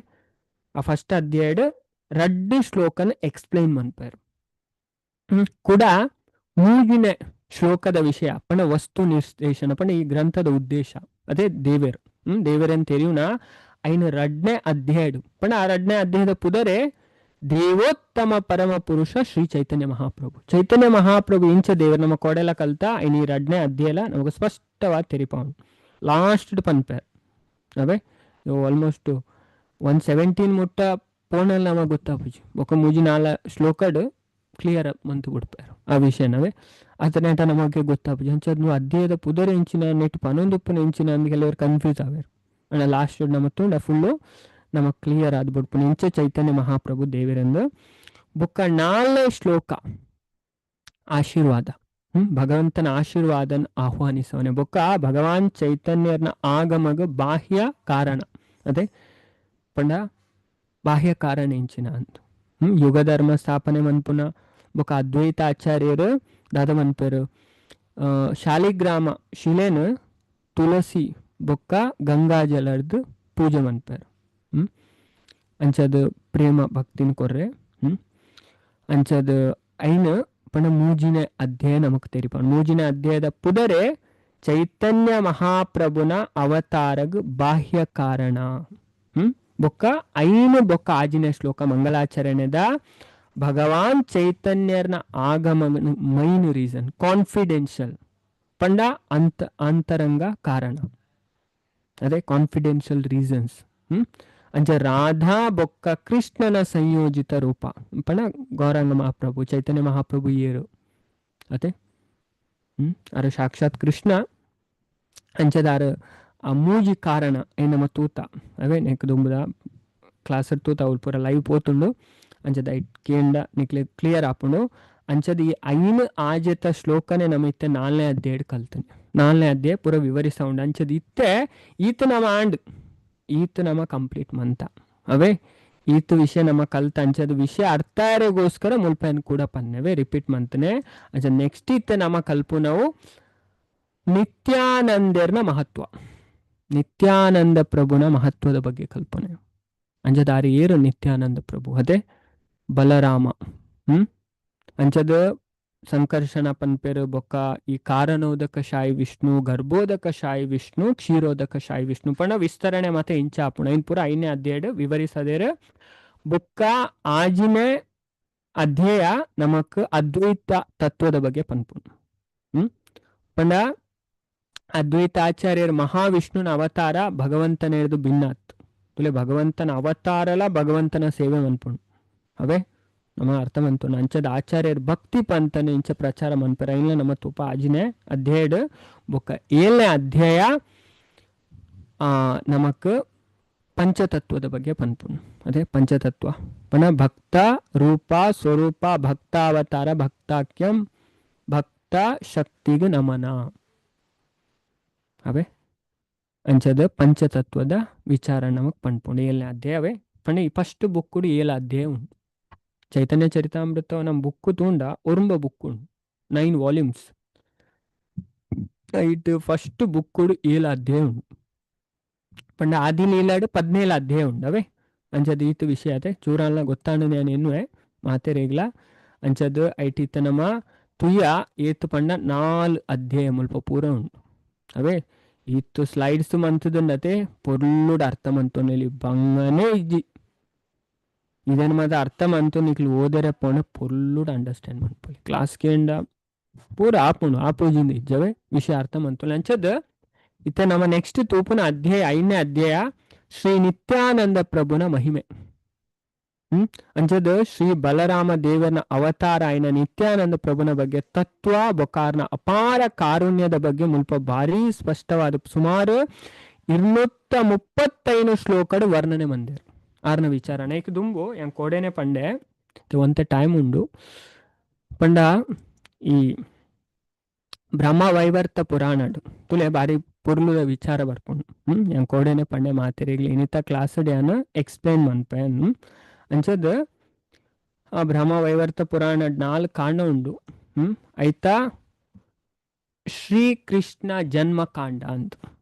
ಆ ಫಸ್ಟ್ ಅಧ್ಯಾಯಡ್ 2 ಶ್ಲೋಕನ ಎಕ್ಸ್ಪ್ಲೈನ್ ಮನ್ಪೇರು ಕೂಡ ಮೂಗಿನ ಶ್ಲೋಕದ ವಿಷಯ ಪಣ ವಸ್ತು ನಿರ್ದೇಶನ ಪಣ ಈ ಗ್ರಂಥದ ಉದ್ದೇಶ ಅದೇ ದೇವೇರು ದೇವರನ್ ತೆರಿಯುನ ಐನು 2ನೇ ಅಧ್ಯಾಯಡು ಪಣ ಆ 2ನೇ ಅಧ್ಯಾಯದ ಪುದರೆ ದೇವೋತ್ತಮ ಪರಮ ಪುರುಷ ಶ್ರೀ ಚೈತನ್ಯ ಮಹಾಪ್ರಭು. ಚೈತನ್ಯ ಮಹಾಪ್ರಭು ಇಂಚ ದೇವರು ನಮ್ಮ ಕೊಡೆಲ ಕಲ್ತ ಐನು 2ನೇ ಅಧ್ಯಾಯಲ ನಮಗೆ ಸ್ಪಷ್ಟವಾಗಿ ತೆರಿಪಾವನು ಲಾಸ್ಟ್ ಪನ್ಪೇರ್ ಅವೇ ಆಲ್ಮೋಸ್ಟ್ 117 ಮುಟ್ಟ ಪೋಣಲ್ ನಮಗೆ ಗೊತ್ತಾಪುಜಿ ఒక 3-4 ಶ್ಲೋಕಡ್ ಕ್ಲಿಯರ್ ಮಂತು ಬಿಡ್ಪಾರು ಆ ವಿಷಯನವೇ ಅತನೇಟ ನಮಗೆ ಗೊತ್ತಾಪುಜಿ ಅಂಚದ್ ನೀವು ಅಧ್ಯಾಯದ ಪುದರೆ ಇಂಚಿನ ನೆಟ್ 11 ಇಂಚಿನ ಅಂದ್ ಕೆಲವರು ಕನ್ಫ್ಯೂಸ್ ಆವೇರು ಅಣ್ಣ ಲಾಸ್ಟ್ ನಮ್ಮ ತುಂಡ ಫುಲ್ಲು ನಮಗೆ ಕ್ಲಿಯರ್ ಆದ್ಬಿಡ್ಪುಣ ಇಂಚ ಚೈತನ್ಯ ಮಹಾಪ್ರಭು ದೇವರೆಂದು ಬುಕ್ಕ 4ನೇ ಶ್ಲೋಕ ಆಶೀರ್ವಾದ ಭಗವಂತನ ಆಶೀರ್ವಾದನ ಆಹ್ವಾನಿಸವನೆ ಬೊಕ್ಕ ಭಗವಾನ್ ಚೈತನ್ಯರ್ನ ಆಗಮಗ ಬಾಹ್ಯ ಕಾರಣ ಅದೇ ಪಂಡ ಬಾಹ್ಯ ಕಾರಣ ಇಂಚಿನ ಅಂತ ಯುಗ ಧರ್ಮ ಸ್ಥಾಪನೆ ಮನ್ಪುನ ಬೊಕ್ಕ ಅದ್ವೈತ ಆಚಾರ್ಯರು ದಾದ ಮನ್ಪೇರು ಶಾಲಿಗ್ರಾಮ ಶಿಲೆನು ತುಳಸಿ ಬೊಕ್ಕ ಗಂಗಾಜಲರ್ದು ಪೂಜೆ ಮನ್ಪೇರು ಅಂಚದು ಪ್ರೇಮ ಭಕ್ತಿನ ಕೊರ್ರೆ ಅಂಚದು ಐನು ಪಣ ಮೂಜಿನ ಅಧ್ಯಾಯ ನಮಕ್ ತೆರಿಪ ಮೂಜಿನ ಅಧ್ಯಾಯದ ಪುದರೆ ಚೈತನ್ಯ ಮಹಾಪ್ರಭುನ ಅವತಾರಗ್ ಬಾಹ್ಯ ಕಾರಣ ಬೊಕ್ಕ ಐನು ಬೊಕ್ಕ ಆಜಿನ ಶ್ಲೋಕ ಮಂಗಲಾಚರಣೆದ ಭಗವಾನ್ ಚೈತನ್ಯರ್ನ ಆಗಮ ಮೈನ್ ರೀಸನ್ ಕಾನ್ಫಿಡೆನ್ಷಿಯಲ್ ಪಂಡ ಅಂತರಂಗ ಕಾರಣ ಅದೇ ಕಾನ್ಫಿಡೆನ್ಷಿಯಲ್ ರೀಸನ್ಸ್ ಅಂಚ ರಾಧಾ ಬೊಕ್ಕ ಕೃಷ್ಣನ ಸಂಯೋಜಿತ ರೂಪ ಪಣ ಗೌರಾಂಗ ಮಹಾಪ್ರಭು ಚೈತನ್ಯ ಮಹಾಪ್ರಭು ಏರು ಅದೇ ಅರ ಸಾಕ್ಷಾತ್ ಕೃಷ್ಣ ಅಂಚದಾರ ಆ ಮೂಜಿ ಕಾರಣ ಏನಮ್ಮ ತೂತ ಅವೇ ನೆಕ್ ದುಂಬುದ ಕ್ಲಾಸರ್ ತೂತ ಅವ್ರು ಪೂರ ಲೈವ್ ಪೋತುಂಡು ಅಂಚದ ಕೇಂಡ ನಿಕ್ಲೆ ಕ್ಲಿಯರ್ ಆಪುಂಡು ಅಂಚದ ಈ ಐನು ಆಜೆತ ಶ್ಲೋಕನೇ ನಮ್ಮ ಇತ್ತೆ 4ನೇ ಅಧ್ಯಾಯ ಕಲ್ತನೆ 4ನೇ ಅಧ್ಯಾಯ ಪೂರ ವಿವರಿಸ ಉಂಡು ಅಂಚದ ಇತ್ತೆ ಈತ ನಮ್ಮ ಆಂಡ್ ಈತ ನಮ್ಮ ಕಂಪ್ಲೀಟ್ ಮಂತ ಅವೇ ಈತ ವಿಷಯ ನಮ್ಮ ಕಲ್ತ ಅಂಚದ ವಿಷಯ ಅರ್ಥಾರೆಗೋಸ್ಕರ ಮುಲ್ಪನ್ ಕೂಡ ಪನ್ನವೇ ರಿಪೀಟ್ ಮಂತನೆ ಅಂಚ ನೆಕ್ಸ್ಟ್ ಇತ್ತೆ ನಮ್ಮ ಕಲ್ಪು ನಾವು ನಿತ್ಯಾನಂದರ್ನ ಮಹತ್ವ ನಿತ್ಯಾನಂದ ಪ್ರಭುನ ಮಹತ್ವದ ಬಗ್ಗೆ ಕಲ್ಪನೆ ಅಂಚದಾರಿ ಏರು ನಿತ್ಯಾನಂದ ಪ್ರಭು ಅದೇ ಬಲರಾಮ ಅಂಚದ ಸಂಕರ್ಷಣ ಪನ್ಪೇರು ಬೊಕ್ಕ ಈ ಕಾರಣೋದಕ ಶಾಯಿ ವಿಷ್ಣು ಗರ್ಭೋದಕ ಶಾಯಿ ವಿಷ್ಣು ಕ್ಷೀರೋದಕ ಶಾಯಿ ವಿಷ್ಣು ಪಣ ವಿಸ್ತರಣೆ ಮತ್ತೆ ಇಂಚ ಆಪುಣ ಇನ್ ಪೂರ 5ನೇ ಅಧ್ಯಾಯ ವಿವರಿಸದೇರು ಬೊಕ್ಕ ಆಜಿನೇ ಅಧ್ಯಾಯ ನಮಕ್ ಅದ್ವೈತ ತತ್ವದ ಬಗ್ಗೆ ಪನ್ಪುಣ ಪಂಡ ಅದ್ವೈತ ಆಚಾರ್ಯರ ಮಹಾವಿಷ್ಣುನ ಅವತಾರ ಭಗವಂತನ ಹಿಡಿದು ಭಿನ್ನಾತ್ ತುಲೆ ಭಗವಂತನ ಅವತಾರಲ ಭಗವಂತನ ಸೇವೆ ಮನ್ಪುಣ್ ಅವೇ ನಮ್ಮ ಅರ್ಥ ಮಂತು ಅಂಚದ ಆಚಾರ್ಯರ ಭಕ್ತಿ ಪಂತನ ಇಂಚ ಪ್ರಚಾರ ಮನ್ಪರ ಇಲ್ಲ ನಮ್ಮ ತುಪ ಆಜಿನೇ ಅಧ್ಯಾಯ ಬೊಕ್ಕ 7ನೇ ಅಧ್ಯಾಯ ನಮಕ್ ಪಂಚತತ್ವದ ಬಗ್ಗೆ ಪನ್ಪುಣ್ ಅದೇ ಪಂಚತತ್ವ ಪಣ ಭಕ್ತ ರೂಪ ಸ್ವರೂಪ ಭಕ್ತಾವತಾರ ಭಕ್ತಾಖ್ಯಂ ಭಕ್ತ ಶಕ್ತಿಗೆ ನಮನ ಅವೇ ಅಂಚದ ಪಂಚತತ್ವದ ವಿಚಾರ ನಮಕ್ ಪನ್ಪುಂಡು 7ನೇ ಅಧ್ಯಾಯ ಅವೇ ಪಣ ಈ ಫಸ್ಟ್ ಬುಕ್ ಕೂಡ 7 ಅಧ್ಯಾಯ ಉಂಟು ಚೈತನ್ಯ ಚರಿತಾಮೃತ ನಮ್ಮ ಬುಕ್ ತೂಂಡ ಒರುಂಬ ಬುಕ್ ಉಂಟು 9 ವಾಲ್ಯೂಮ್ಸ್ ಇಟ್ ಫಸ್ಟ್ ಬುಕ್ ಕೂಡ 7 ಅಧ್ಯಾಯ ಉಂಟು ಪಂಡ ಆದಿಲೀಲಾಡು 17 ಅಧ್ಯಾಯ ಉಂಡು ಅವೇ ಅಂಚದ ಈತ ವಿಷಯ ಅದೇ ಚೂರಲ್ಲ ಗೊತ್ತಾಂಡು ನಾನು ಎನ್ನುವೆ ಮಾತೆ ರೇಗ್ಲ ಅಂಚದ ಐಟಿತ್ತ ನಮ್ಮ ತುಯ್ಯ ಏತು ಪಂಡ 4 ಅಧ್ಯಾಯ ಮುಲ್ಪ ಪೂರ ಉಂಟು ಅವೇ ಇತ್ತು ಸ್ಲೈಡ್ಸ್ ಮಂತದನ್ನತೆ ಪೊರ್ಲುಡ್ ಅರ್ಥ ಮಂತೋನಲ್ಲಿ ಬಂಗನೆ ಇಜ್ಜಿ ಇದನ್ನ ಮಾತ್ರ ಅರ್ಥ ಮಂತು ನಿಕ್ಲು ಓದರೆ ಪೋಣ ಪೊರ್ಲುಡ್ ಅಂಡರ್ಸ್ಟ್ಯಾಂಡ್ ಮಾಡ್ಕೊಳ್ಳಿ ಕ್ಲಾಸ್ ಕೇಂಡ ಪೂರ ಆಪುಣು ಆಪೋಜಿಂದ ಇಜ್ಜವೇ ವಿಷಯ ಅರ್ಥ ಮಂತೋಲಿ ಅಂಚದ ಇತ್ತ ನಮ್ಮ ನೆಕ್ಸ್ಟ್ ತೂಪುನ ಅಧ್ಯಾಯ 5ನೇ ಅಧ್ಯಾಯ ಶ್ರೀ ನಿತ್ಯಾನಂದ ಪ್ರಭುನ ಮಹಿಮೆ ಅಂಚದ ಶ್ರೀ ಬಲರಾಮ ದೇವನ ಅವತಾರ ಆಯ್ನ ನಿತ್ಯಾನಂದ ಪ್ರಭುನ ಬಗ್ಗೆ ತತ್ವ ಬೊಕಾರ್ನ ಅಪಾರ ಕಾರುಣ್ಯದ ಬಗ್ಗೆ ಮುಲ್ಪ ಭಾರಿ ಸ್ಪಷ್ಟವಾದ ಸುಮಾರು 235 ಶ್ಲೋಕಡು ವರ್ಣನೆ ಮಂದಿರು ಆರ್ನ ವಿಚಾರ ನೈಕ್ ದುಂಬು ಯಂಗ್ ಕೋಡೆನೆ ಪಂಡೆ ಒಂತೆ ಟೈಮ್ ಉಂಡು ಪಂಡ ಈ ಬ್ರಹ್ಮ ವೈವರ್ತ ಪುರಾಣಡು ತುಲೆ ಬಾರಿ ಪುರ್ಲುದ ವಿಚಾರ ಬರ್ಪುಂಡು yang ಕೋಡೆನೆ ಪಂಡೆ ಮಾತೆರೆಗ್ಲಿ ಇನಿತ ಕ್ಲಾಸ್ ಡ್ಯಾನ್ ಎಕ್ಸ್ಪ್ಲೇನ್ ಮನ್ಪೆನ್ ಅಂಚದ ಆ ಬ್ರಹ್ಮ ವೈವರ್ತ ಪುರಾಣಡ್ 4 ಕಾಂಡ ಉಂಡು ಐತ ಶ್ರೀಕೃಷ್ಣ ಜನ್ಮಕಾಂಡ ಅಂತ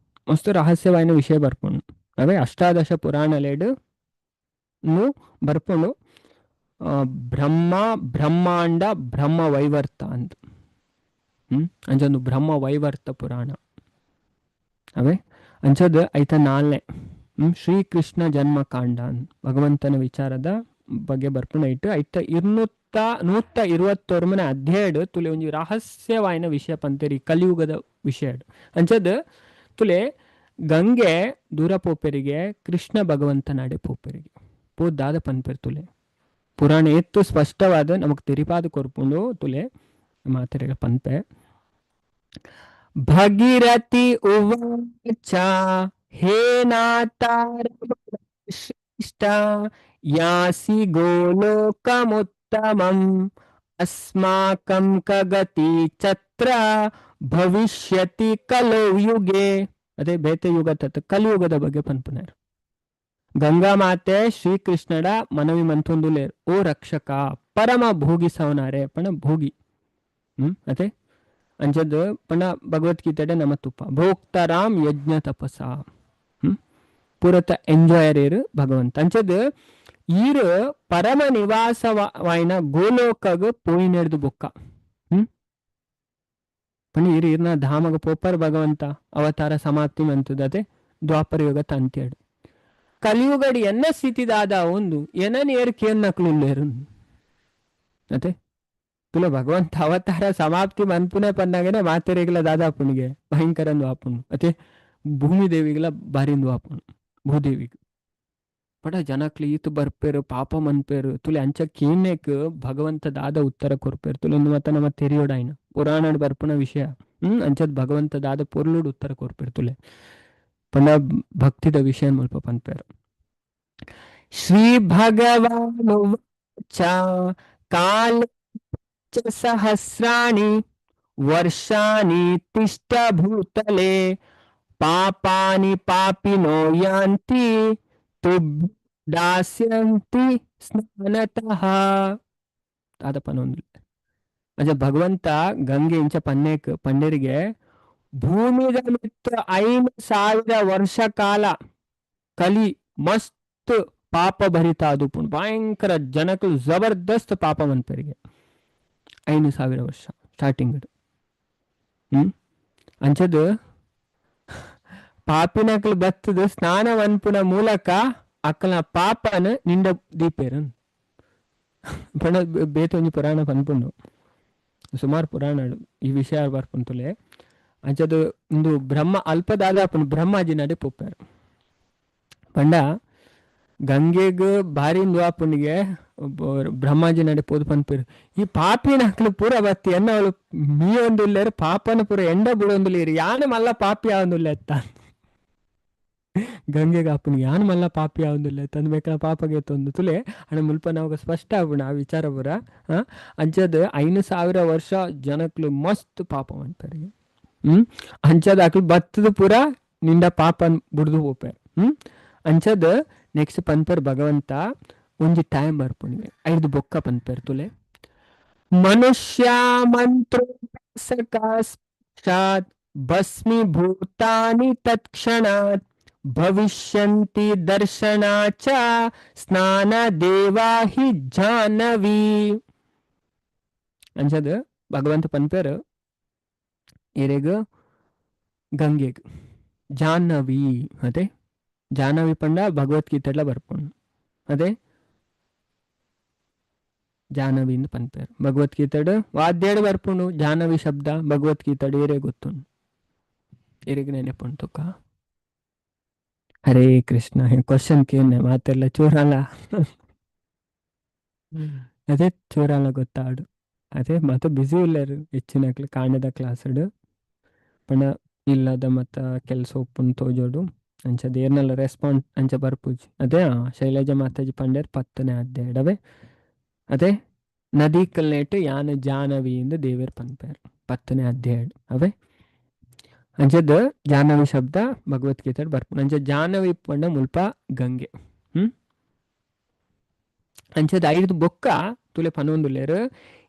ಮಸ್ತ್ ರಹಸ್ಯವಾದ ವಿಷಯ ಬರ್ಪುಂಡು ಅವೇ ಅಷ್ಟಾದಶ ಪುರಾಣಲೇಡು ಬರ್ಪುಂಡು ಬ್ರಹ್ಮ ಬ್ರಹ್ಮಾಂಡ ಬ್ರಹ್ಮ ವೈವರ್ತ ಅಂತ ಅಂಚೊಂದು ಬ್ರಹ್ಮ ವೈವರ್ತ ಪುರಾಣ ಅವೇ ಅಂಚದ ಐತ 4ನೇ ಶ್ರೀಕೃಷ್ಣ ಜನ್ಮಕಾಂಡ ಅಂತ ಭಗವಂತನ ವಿಚಾರದ ಬಗ್ಗೆ ಬರ್ಪುಂಡು ಐತ 121 ಅಧ್ಯಾಯಡು ತುಲೆ ಒಂಜಿ ರಹಸ್ಯವಾಯಿನ ವಿಷಯ ಪಂತೇರಿ ಕಲಿಯುಗದ ವಿಷಯ ಅಂಚದ ತುಲೆ ಗಂಗೆ ದೂರ ಪೋಪೆರಿಗೆ ಕೃಷ್ಣ ಭಗವಂತ ನಾಡೆ ಪೋಪೆರಿಗೆ ಪೋದಾದ ಪನ್ಪೆರ್ ತುಲೆ ಪುರಾಣ ಎತ್ತು ಸ್ಪಷ್ಟವಾದ ನಮಕ್ ತಿರಿಪಾದ ಕೊರ್ಪುಂಡು ತುಲೆ ಮಾತೆರೆಗ ಪನ್ಪೆ ಭಗೀರಥಿ ಉವಾಚ ಹೇ ನಾತಾರ ಶ್ರೇಷ್ಠ ಯಾಸಿ ಗೋಲೋಕಮುತ್ತಮಂ ಅಸ್ಮಾಕಂ ಕಗತಿ ಛತ್ರ ಭವಿಷ್ಯತಿ ಕಲಯುಗೆ ಅದೇ ಬೇತೆ ಯುಗ ತತ್ ಕಲಿಯುಗದ ಬಗ್ಗೆ ಪನ್ಪುನರು ಗಂಗಾ ಮಾತೆ ಶ್ರೀಕೃಷ್ಣಡ ಮನವಿ ಮಂತೊಂದುಲೇರು ಓ ರಕ್ಷಕ ಪರಮ ಭೋಗಿ ಸವನಾರೆ ಪಣ ಭೋಗಿ ಅದೇ ಅಂಚದ್ ಪಣ ಭಗವದ್ಗೀತೆಡೆ ನಮ್ಮ ತುಪ್ಪ ಭೋಕ್ತರಾಮ್ ಯಜ್ಞ ತಪಸ ಪೂರತ ಎಂಜಾಯರ್ ಇರು ಭಗವಂತ ಅಂಚದ್ ಈರು ಪರಮ ನಿವಾಸವಾಯಿನ ಗೋಲೋಕಗ್ ಪೋಯಿ ನೆಡ್ದು ಬೊಕ್ಕ ಪಣ ಈರ್ನ ಧಾಮಗ ಪೋಪರ್ ಭಗವಂತ ಅವತಾರ ಸಮಾಪ್ತಿ ಮಂತದತೆ ದ್ವಾಪರ ಯುಗ ತಂತ್ಯಡು ಕಲಿಯುಗಡಿ ಎನ್ನ ಸ್ಥಿತಿದಾದ ಒಂದು ಏನನ್ ಏರ್ ಕೇನ್ನಕ್ಲುಲ್ಲೇರು ಅತೆ ತುಲ ಭಗವಂತ ಅವತಾರ ಸಮಾಪ್ತಿ ಮನ್ಪುನೆ ಪನ್ನಾಗನೆ ಮಾತೆರೆಗ್ಲ ದಾದಾಪುನಿಗೆ ಭಯಂಕರಂದು ಆಪುಣು ಅತೆ ಭೂಮಿ ದೇವಿಗ್ಲ ಬಾರಿಂದು ಆಪುಣು ಭೂದೇವಿಗೆ ಪಡ ಜನಕ್ಲಿ ಈತು ಬರ್ಪೇರು ಪಾಪ ಮನ್ಪೇರು ತುಲೆ ಅಂಚ ಕೇನೆಕ್ ಭಗವಂತ ದಾದ ಉತ್ತರ ಕೊರ್ಪೇರು ತುಲೆ ಒಂದು ಮತ್ತ ನಮ್ಮ ತೆರಿಯೋಡಾಯ್ನ ಪುರಾಣ ಬರ್ಪುನ ವಿಷಯ ಅಂಚದ್ ಭಗವಂತ ದಾದ ಪೊರ್ಲುಡ್ ಉತ್ತರ ಕೊರ್ಪೇರು ತುಲೆ ಪಂಡ ಭಕ್ತಿದ ವಿಷಯ ಮುಲ್ಪ ಪನ್ಪೇರು ಶ್ರೀ ಭಗವಾನು ಕಾಲ ಸಹಸ್ರಾಣಿ ವರ್ಷಾಣಿ ತಿಷ್ಟ ಭೂತಲೆ ಪಾಪಾನಿ ಪಾಪಿನೋ ಯಾಂತಿ ದಾಸ್ಯಂತಿ ಸ್ನಾನತಃ ಆದಪ್ಪನೊಂದು ಅಜ ಭಗವಂತ ಗಂಗೆ ಇಂಚ ಪನ್ನೇಕ್ ಪಂಡರಿಗೆ ಭೂಮಿದ ಮಿತ್ರ 5,000 ವರ್ಷ ಕಾಲ ಕಲಿ ಮಸ್ತ್ ಪಾಪ ಭರಿತ ಅದು ಭಯಂಕರ ಜನಕಲು ಜಬರ್ದಸ್ತ್ ಪಾಪ ಮನ್ಪರಿಗೆ 5,000 ವರ್ಷ ಸ್ಟಾರ್ಟಿಂಗ್ ಅಂಚದು ಪಾಪಿನಕಲ್ ಬತ್ತದ ಸ್ನಾನ ಮನ್ಪುನ ಮೂಲಕ ಅಕ್ಕಲ ಪಾಪನ ನಿಂಡ ದೀಪೇರನ್ ಪಣ ಬೇತ ಒಂಜಿ ಪುರಾಣ ಪನ್ಪುಂಡು ಸುಮಾರು ಪುರಾಣ ಈ ವಿಷಯ ಬರ್ಪುಂತುಲೆ ಅಂಚದು ಇಂದು ಬ್ರಹ್ಮ ಅಲ್ಪದಾದ ಬ್ರಹ್ಮಾಜಿ ನಡೆ ಪೋಪಾರು ಪಂಡ ಗಂಗೆಗ್ ಬಾರಿ ದ್ವಾಪುನಿಗೆ ಬ್ರಹ್ಮಾಜಿ ನಡೆ ಪೋದು ಪನ್ಪೇರು ಈ ಪಾಪಿನ ಅಕ್ಲು ಪೂರ ಬತ್ತಿ ಎನ್ನ ಅವಳು ಮೀ ಒಂದುಲ್ಲೇರು ಪಾಪನ ಪೂರ ಎಂಡ ಬಿಡೊಂದುಲೇರು ಯಾನು ಮಲ್ಲ ಪಾಪಿ ಯಾವೊಂದುಲ್ಲ ಎತ್ತ ಗಂಗೆಗೆ ಅಪ್ಪನಿಗೆ ಯಾನು ಮಲ್ಲ ಪಾಪಿ ಯಾವೊಂದುಲ್ಲ ತಂದು ಬೇಕಲ್ಲ ಪಾಪಗೆ ತೊಂದು ತುಲೆ ಹಣ ಮುಲ್ಪ ನಾವು ಸ್ಪಷ್ಟ ಆಗುಣ ಆ ವಿಚಾರ ಪೂರ ಅಂಚದ್ 5,000 ವರ್ಷ ಜನಕ್ಲು ಮಸ್ತ್ ಪಾಪ ಮನ್ಪೇರಿಗೆ ಅಂಚದ್ ಅಕ್ಲು ಬತ್ತದ ಪೂರ ನಿಂದ ಪಾಪನ್ ಬುಡ್ದು ಹೋಪೇರ್ ಅಂಚದ್ ನೆಕ್ಸ್ಟ್ ಪನ್ಪೇರ್ ಭಗವಂತ ಒಂಜಿ ಟೈಮ್ ಬರ್ಪುಣಿಗೆ 5 ಬೊಕ್ಕ ಪನ್ಪೇರ್ ತುಲೆ ಮನುಷ್ಯ ಮಂತ್ರೋಪಾಸಕಾತ್ ಭಸ್ಮಿ ಭೂತಾನಿ ತತ್ಕ್ಷಣಾತ್ ಭವಿಷ್ಯಂತಿ ದರ್ಶನಾಚ ಸ್ನಾನ ದೇವಾಹಿ ಜಾಹ್ನವಿ ಅಂಚದ್ ಭಗವಂತ ಪನ್ಪೇರ್ ಎರೆಗ ಗಂಗೆಗ್ ಜಾಹ್ನವಿ ಅದೇ ಜಾಹ್ನವಿ ಪಂಡ ಭಗವದ್ಗೀತೆಲ್ಲ ಬರ್ಪುಂಡು ಅದೇ ಜಾಹ್ನವಿಂದ ಪನ್ಪೇರು ಭಗವದ್ಗೀತೆಡು ವಾದ್ಯಡು ಬರ್ಪುಂಡು ಜಾಹ್ನವಿ ಶಬ್ದ ಭಗವದ್ಗೀತೆಡು ಏರೇ ಗೊತ್ತುಂಡು ಏರಿಗೆ ನೆನಪುಂಟುಕ ಹರೇ ಕೃಷ್ಣ ಕ್ವಶನ್ ಕೇನೆ ಮಾತೆಲ್ಲ ಚೂರಲ್ಲ ಅದೇ ಚೂರಲ್ಲ ಗೊತ್ತಾಡು ಅದೇ ಮತ್ತೆ ಬಿಸಿ ಇಲ್ಲರು ಹೆಚ್ಚಿನ ಕಾಣದ ಕ್ಲಾಸಡು ಪಣ ಇಲ್ಲದ ಮತ್ತ ಕೆಲಸ ಒಪ್ಪುನ್ ತೋಜೋಡು ಅಂಚದ ಏರ್ನಲ್ಲ ರೆಸ್ಪಾಂಡ್ ಅಂಚ ಬರ್ಪುಜಿ ಅದೇ ಶೈಲಜಾ ಮಾತಾಜಿ ಪಂಡೇರ್ 10ನೇ ಅಧ್ಯಾಯಡವೆ ಅದೇ ನದಿ ಕಲ್ನೇಟ್ ಯಾನ ಜಾನವಿಯಿಂದ ದೇವೇರ್ ಪನ್ಪೇರ್ 10ನೇ ಅಧ್ಯಾಯ ಅವೇ ಅಂಚದ ಜಾಹ್ನವಿ ಶಬ್ದ ಭಗವದ್ಗೀತೆ ಬರ್ಪುಂಡು ಅಂಚ ಜಾಹ್ನವಿ ಪಂಡ ಮುಲ್ಪ ಗಂಗೆ ಅಂಚದ ಐದು ಬೊಕ್ಕ ತುಲೆ ಪನೊಂದುಲ್ಲೇರು